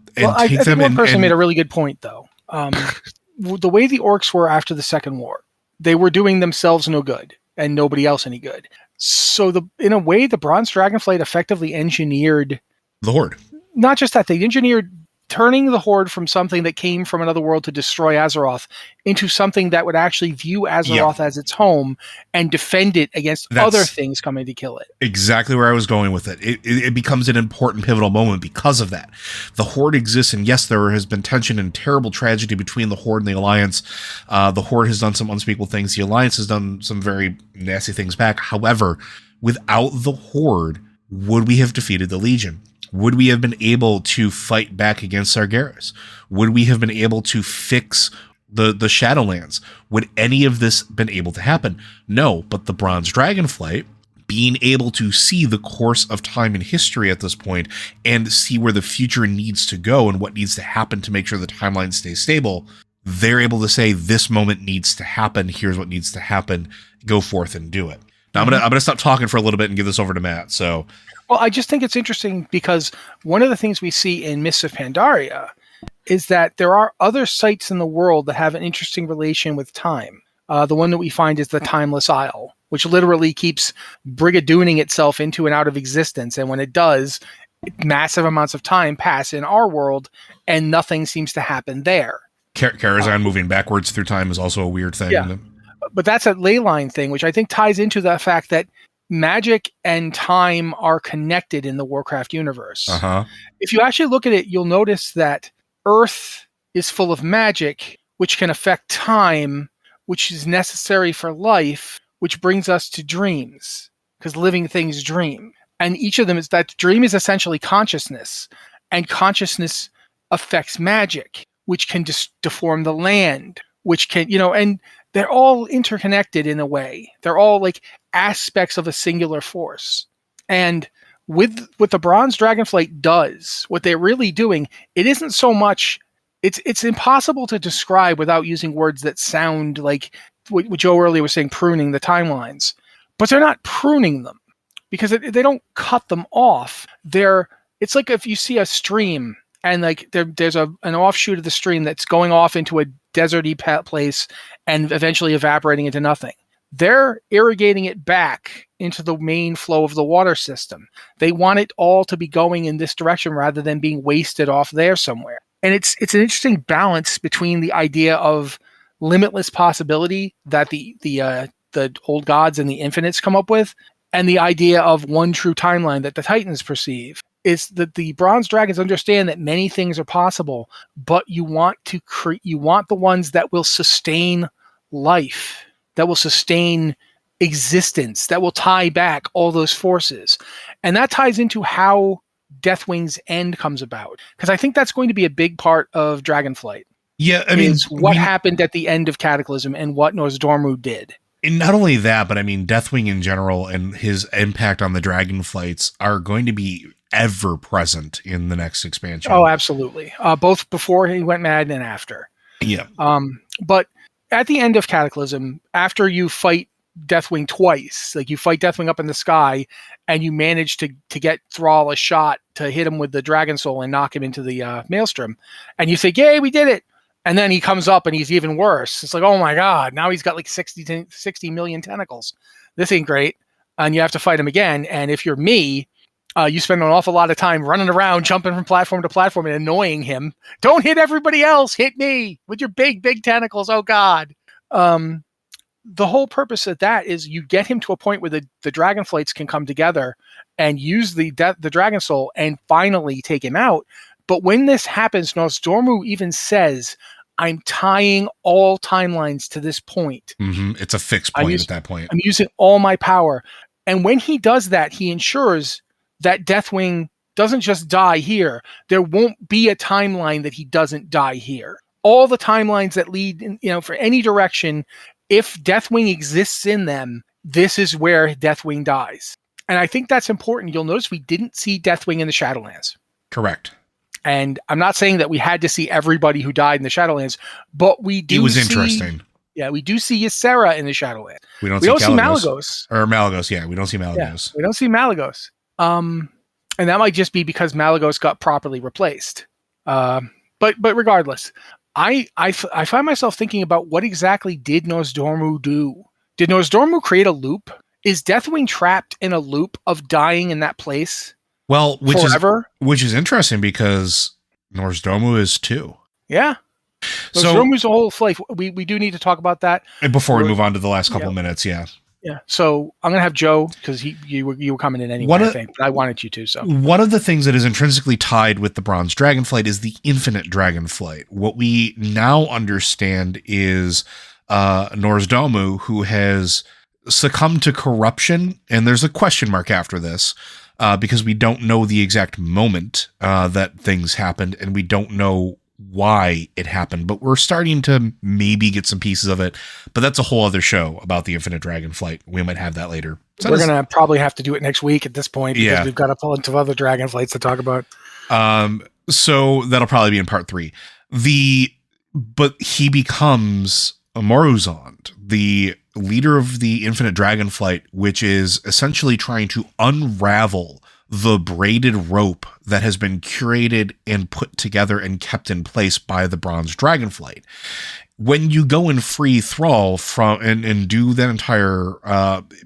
think one person made a really good point, though. The way the orcs were after the Second War, they were doing themselves no good and nobody else any good. So in a way, the Bronze Dragonflight effectively engineered the Horde. Not just that, they engineered turning the Horde from something that came from another world to destroy Azeroth into something that would actually view Azeroth as its home and defend it against other things coming to kill it. Exactly where I was going with it. It becomes an important pivotal moment because of that. The Horde exists, and yes, there has been tension and terrible tragedy between the Horde and the Alliance. The Horde has done some unspeakable things. The Alliance has done some very nasty things back. However, without the Horde, would we have defeated the Legion? Would we have been able to fight back against Sargeras? Would we have been able to fix the Shadowlands? Would any of this been able to happen? No, but the Bronze Dragonflight, being able to see the course of time in history at this point and see where the future needs to go and what needs to happen to make sure the timeline stays stable, they're able to say this moment needs to happen. Here's what needs to happen. Go forth and do it. Now I'm gonna stop talking for a little bit and give this over to Matt. So. Well, I just think it's interesting because one of the things we see in Mists of Pandaria is that there are other sites in the world that have an interesting relation with time. The one that we find is the Timeless Isle, which literally keeps brigadooning itself into and out of existence. And when it does, massive amounts of time pass in our world and nothing seems to happen there. Karazhan moving backwards through time is also a weird thing. Yeah. But that's a ley line thing, which I think ties into the fact that magic and time are connected in the Warcraft universe. If you actually look at it, you'll notice that Earth is full of magic, which can affect time, which is necessary for life, which brings us to dreams, because living things dream. And each of them is that dream is essentially consciousness, and consciousness affects magic, which can deform the land, which can, and they're all interconnected in a way. They're all like aspects of a singular force. And with what the Bronze Dragonflight does, what they're really doing, it isn't so much, it's impossible to describe without using words that sound like what Joe earlier was saying, pruning the timelines. But they're not pruning them because they don't cut them off. It's like if you see a stream and like there's an offshoot of the stream that's going off into a deserty place and eventually evaporating into nothing. They're irrigating it back into the main flow of the water system. They want it all to be going in this direction rather than being wasted off there somewhere. And it's an interesting balance between the idea of limitless possibility that the old gods and the infinites come up with, and the idea of one true timeline that the Titans perceive. Is that the Bronze Dragons understand that many things are possible, but you want the ones that will sustain life, that will sustain existence, that will tie back all those forces. And that ties into how Deathwing's end comes about. Because I think that's going to be a big part of Dragonflight. Yeah, I mean, what happened at the end of Cataclysm and what Nosdormu did. And not only that, but I mean, Deathwing in general and his impact on the Dragonflights are going to be ever present in the next expansion. Oh, absolutely. Both before he went mad and after. Yeah. But at the end of Cataclysm, after you fight Deathwing twice, like you fight Deathwing up in the sky and you manage to get Thrall a shot to hit him with the Dragon Soul and knock him into the Maelstrom, and you think, yay, we did it. And then he comes up and he's even worse. It's like, oh my God, now he's got like 60 million tentacles. This ain't great. And you have to fight him again. And if you're me, you spend an awful lot of time running around, jumping from platform to platform and annoying him. Don't hit everybody else. Hit me with your big, big tentacles. Oh, God. The whole purpose of that is you get him to a point where the Dragonflights can come together and use the Dragon Soul and finally take him out. But when this happens, Nosdormu even says, I'm tying all timelines to this point. Mm-hmm. It's a fixed point at that point. I'm using all my power. And when he does that, he ensures that Deathwing doesn't just die here. There won't be a timeline that he doesn't die here. All the timelines that lead, for any direction, if Deathwing exists in them, this is where Deathwing dies. And I think that's important. You'll notice we didn't see Deathwing in the Shadowlands. Correct. And I'm not saying that we had to see everybody who died in the Shadowlands, but we do. It was interesting. Yeah, we do see Ysera in the Shadowlands. We don't see Malygos. Or Malygos, yeah. We don't see Malygos. Yeah, we don't see Malygos. And that might just be because Malygos got properly replaced. But regardless, I find myself thinking about what exactly did Nosdormu do? Did Nosdormu create a loop? Is Deathwing trapped in a loop of dying in that place? Well, forever? Which is interesting because Norsdomu is too. Yeah. So Nozdormu's a whole flight. We do need to talk about that. before we move on to the last couple minutes, yeah. Yeah. So I'm gonna have Joe, because you were coming in anyway, I think, but I wanted you to. So one of the things that is intrinsically tied with the Bronze Dragonflight is the Infinite Dragonflight. What we now understand is Norsdomu, who has succumbed to corruption, and there's a question mark after this, because we don't know the exact moment that things happened, and we don't know why it happened, but we're starting to maybe get some pieces of it. But that's a whole other show about the Infinite Dragonflight. We might have that later. So we're gonna probably have to do it next week at this point, because we've got a bunch of other Dragonflights to talk about. So that'll probably be in part 3. But he becomes a Moruzond, the leader of the Infinite Dragonflight, which is essentially trying to unravel the braided rope that has been curated and put together and kept in place by the Bronze Dragonflight. When you go in free thrall from and do that entire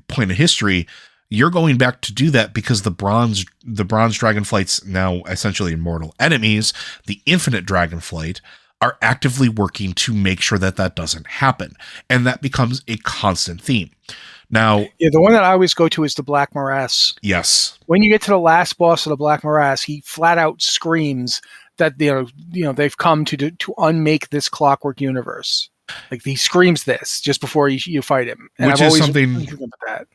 point of history, you're going back to do that because the Bronze Dragonflight's now essentially immortal enemies, the Infinite Dragonflight, are actively working to make sure that that doesn't happen. And that becomes a constant theme. Now, the one that I always go to is the Black Morass. Yes. When you get to the last boss of the Black Morass, he flat out screams that they've come to unmake this clockwork universe. Like, he screams this just before you fight him. And which is something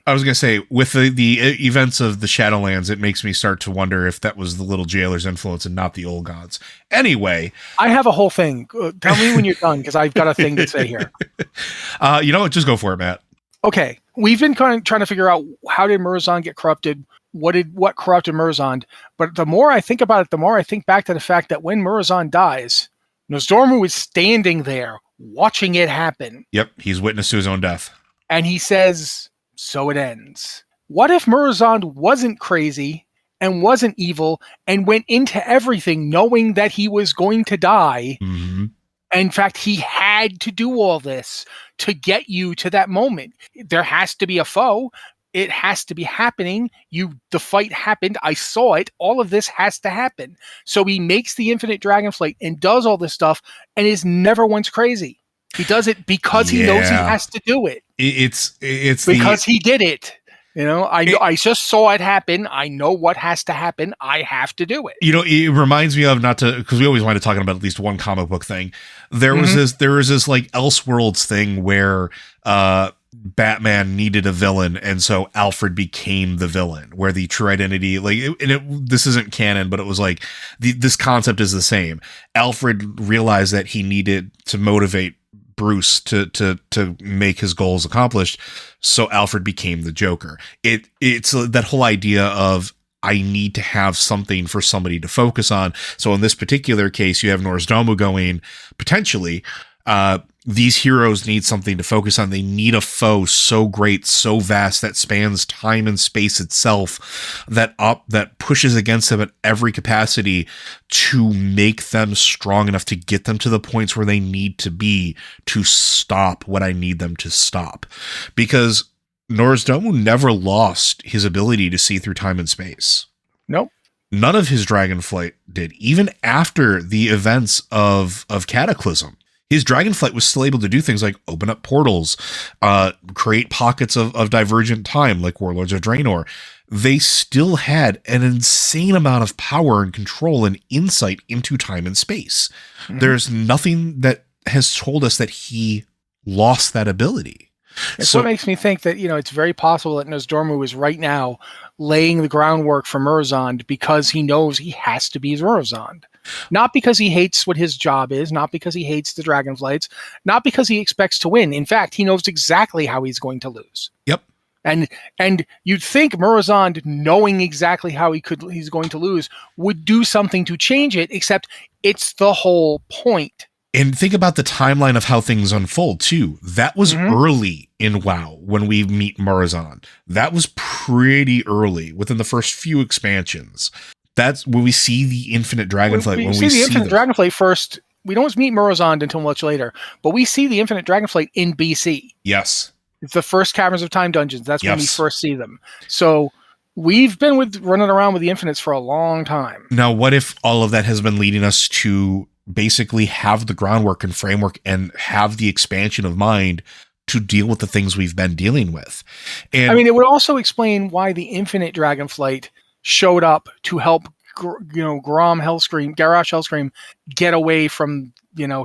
I was going to say, with the events of the Shadowlands, it makes me start to wonder if that was the Little Jailer's influence and not the old gods. Anyway, I have a whole thing. Tell me when you're done, because I've got a thing to say here. You know what? Just go for it, Matt. Okay, we've been kind of trying to figure out, how did Murozond get corrupted? What corrupted Murozond? But the more I think about it, the more I think back to the fact that when Murozond dies, Nozdormu is standing there watching it happen. Yep, he's witness to his own death. And he says, so it ends. What if Murozond wasn't crazy and wasn't evil and went into everything knowing that he was going to die? Mm-hmm. In fact, he had to do all this to get you to that moment. There has to be a foe. It has to be happening. The fight happened. I saw it. All of this has to happen. So he makes the Infinite Dragonflight and does all this stuff and is never once crazy. He does it because he knows he has to do it. It's because he did it. I just saw it happen. I know what has to happen. I have to do it. It reminds me of, not to, because we always wind up talking about at least one comic book thing. There was this like Elseworlds thing where Batman needed a villain, and so Alfred became the villain, where the true identity, this isn't canon, but it was like this concept is the same. Alfred realized that he needed to motivate Bruce to make his goals accomplished, so Alfred became the Joker. It's that whole idea of, I need to have something for somebody to focus on. So in this particular case, you have Norsdomu going, potentially, these heroes need something to focus on. They need a foe so great, so vast, that spans time and space itself, that pushes against them at every capacity to make them strong enough to get them to the points where they need to be to stop what I need them to stop. Because Norsdomu never lost his ability to see through time and space. Nope. None of his Dragonflight did. Even after the events of Cataclysm, his Dragonflight was still able to do things like open up portals, create pockets of divergent time like Warlords of Draenor. They still had an insane amount of power and control and insight into time and space. Mm-hmm. There's nothing that has told us that he lost that ability. It's what makes me think that, it's very possible that Nozdormu is right now laying the groundwork for Murozond because he knows he has to be Murozond. Not because he hates what his job is, not because he hates the Dragonflights, not because he expects to win. In fact, he knows exactly how he's going to lose. Yep. And you'd think Murozond, knowing exactly how he's going to lose, would do something to change it, except it's the whole point. And think about the timeline of how things unfold, too. That was early in WoW when we meet Murozond. That was pretty early, within the first few expansions. That's when we see the Infinite Dragonflight. When we see the Infinite Dragonflight first, we don't meet Murozond until much later, but we see the Infinite Dragonflight in BC. Yes. It's the first Caverns of Time dungeons. That's when we first see them. So We've been running around with the infinites for a long time. Now, what if all of that has been leading us to basically have the groundwork and framework and have the expansion of mind to deal with the things we've been dealing with? And I mean, it would also explain why the infinite Dragonflight showed up to help, Garrosh Hellscream get away from,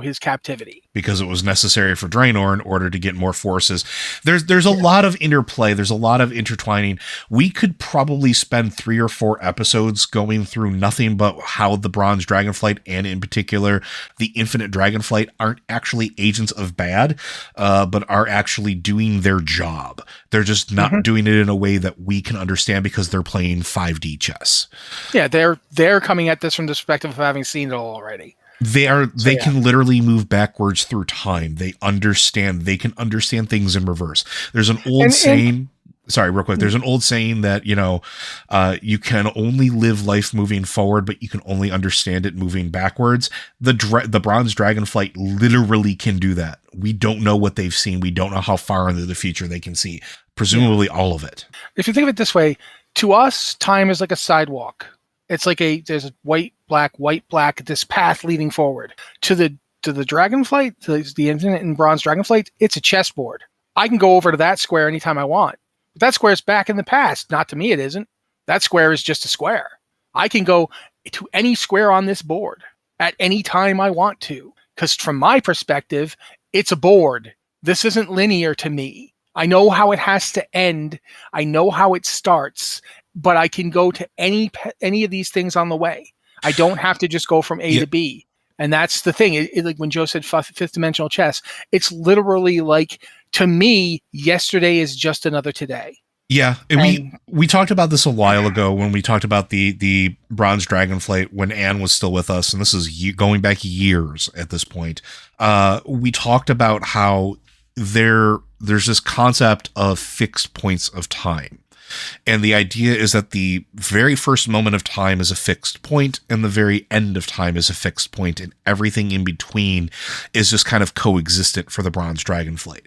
his captivity. because it was necessary for Draenor in order to get more forces. There's a lot of interplay. There's a lot of intertwining. We could probably spend 3 or 4 episodes going through nothing but how the Bronze Dragonflight, and in particular the Infinite Dragonflight, aren't actually agents of bad, but are actually doing their job. They're just not doing it in a way that we can understand because they're playing 5D chess. Yeah, they're coming at this from the perspective of having seen it all already. They can literally move backwards through time. They can understand things in reverse. There's an old saying. Sorry, real quick. There's an old saying that, you can only live life moving forward, but you can only understand it moving backwards. The Bronze Dragonflight literally can do that. We don't know what they've seen. We don't know how far into the future they can see. Presumably all of it. If you think of it this way, to us, time is like a sidewalk. It's like there's a white, black, this path leading forward. To the Dragonflight, to the Infinite and Bronze Dragonflight, it's a chessboard. I can go over to that square anytime I want. But that square is back in the past. Not to me, it isn't. That square is just a square. I can go to any square on this board at any time I want to. Because from my perspective, it's a board. This isn't linear to me. I know how it has to end. I know how it starts. But I can go to any of these things on the way. I don't have to just go from A to B. And that's the thing. Like when Joe said fifth dimensional chess, it's literally like, to me, yesterday is just another today. Yeah, and we talked about this a while ago when we talked about the Bronze Dragonflight when Anne was still with us, and this is going back years at this point. We talked about how there's this concept of fixed points of time. And the idea is that the very first moment of time is a fixed point, and the very end of time is a fixed point, and everything in between is just kind of coexistent for the Bronze Dragonflight.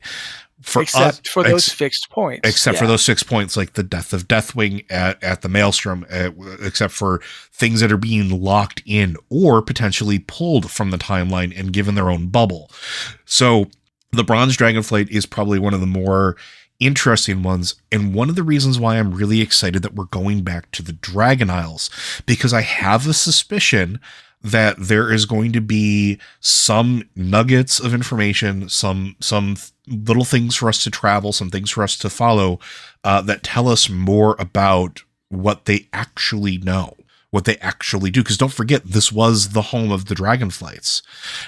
Except for those fixed points. Except for those fixed points, like the death of Deathwing at the Maelstrom, except for things that are being locked in or potentially pulled from the timeline and given their own bubble. So the Bronze Dragonflight is probably one of the more interesting ones, and one of the reasons why I'm really excited that we're going back to the Dragon Isles, because I have a suspicion that there is going to be some nuggets of information, some little things for us to travel, some things for us to follow, that tell us more about what they actually know, what they actually do. Because don't forget, this was the home of the Dragonflights,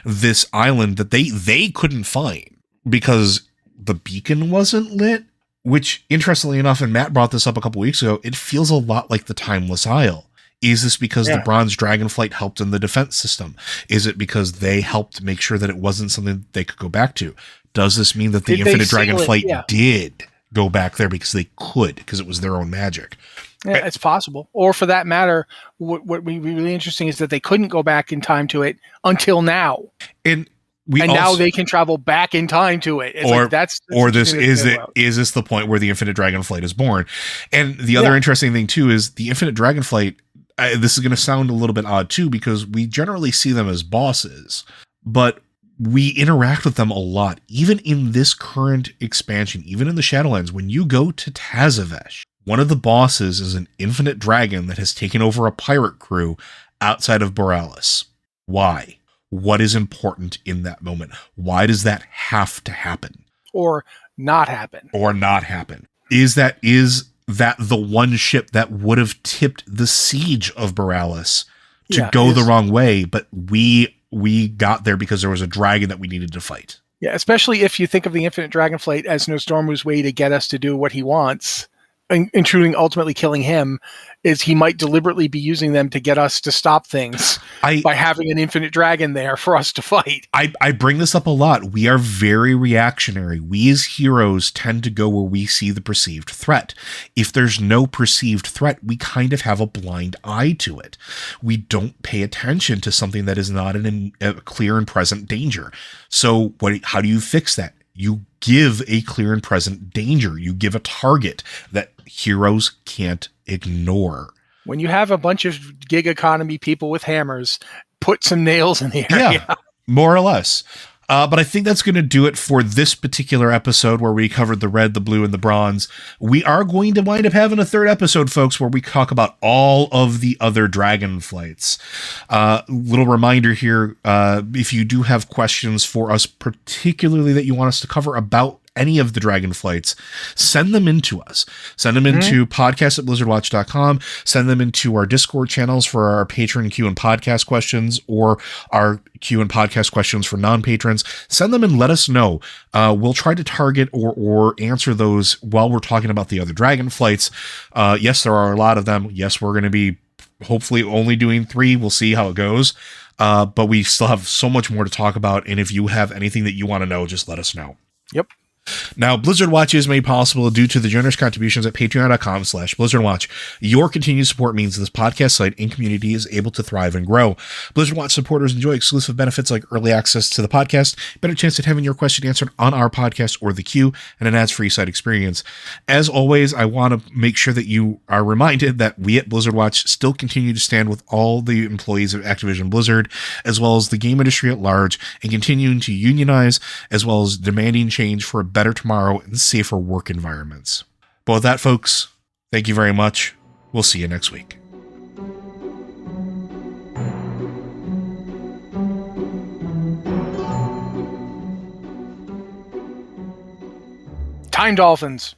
this island that they couldn't find because the beacon wasn't lit, which, interestingly enough, and Matt brought this up a couple weeks ago, it feels a lot like the Timeless Isle. Is this because the Bronze Dragonflight helped in the defense system? Is it because they helped make sure that it wasn't something they could go back to? Does this mean that the Infinite Dragonflight did go back there because they could, because it was their own magic? Yeah, it's possible. Or for that matter, what would be really interesting is that they couldn't go back in time to it until now. And now they can travel back in time to it. It's is this the point where the Infinite Dragonflight is born? And the other interesting thing too is the Infinite Dragonflight. This is going to sound a little bit odd too, because we generally see them as bosses, but we interact with them a lot, even in this current expansion, even in the Shadowlands. When you go to Tazavesh, one of the bosses is an infinite dragon that has taken over a pirate crew outside of Borealis. Why? What is important in that moment? Why does that have to happen? Or not happen? Is that the one ship that would have tipped the siege of Borealis to go the wrong way, but we got there because there was a dragon that we needed to fight? Yeah, especially if you think of the Infinite Dragonflight as Nostormu's way to get us to do what he wants, including ultimately killing him, is he might deliberately be using them to get us to stop things by having an infinite dragon there for us to fight. I bring this up a lot. We are very reactionary. We as heroes tend to go where we see the perceived threat. If there's no perceived threat, we kind of have a blind eye to it. We don't pay attention to something that is not a clear and present danger. So how do you fix that? You give a clear and present danger. You give a target that heroes can't ignore. When you have a bunch of gig economy people with hammers, put some nails in the area. Yeah, more or less. But I think that's going to do it for this particular episode where we covered the red, the blue, and the bronze. We are going to wind up having a third episode, folks, where we talk about all of the other Dragonflights. Little reminder here, if you do have questions for us, particularly that you want us to cover about any of the Dragonflights, send them in to us. Send them into podcast@blizzardwatch.com. Send them into our Discord channels for our patron Q and podcast questions, or our Q and podcast questions for non-patrons. Send them and let us know. We'll try to target or answer those while we're talking about the other Dragonflights. Yes, there are a lot of them. Yes, we're going to be hopefully only doing 3. We'll see how it goes. But we still have so much more to talk about. And if you have anything that you want to know, just let us know. Yep. Now, Blizzard Watch is made possible due to the generous contributions at patreon.com/BlizzardWatch. Your continued support means this podcast site and community is able to thrive and grow. Blizzard Watch supporters enjoy exclusive benefits like early access to the podcast, better chance at having your question answered on our podcast or the queue, and an ads-free site experience. As always, I want to make sure that you are reminded that we at Blizzard Watch still continue to stand with all the employees of Activision Blizzard, as well as the game industry at large, and continuing to unionize, as well as demanding change for a better tomorrow and safer work environments. But with that, folks, thank you very much. We'll see you next week. Time Dolphins.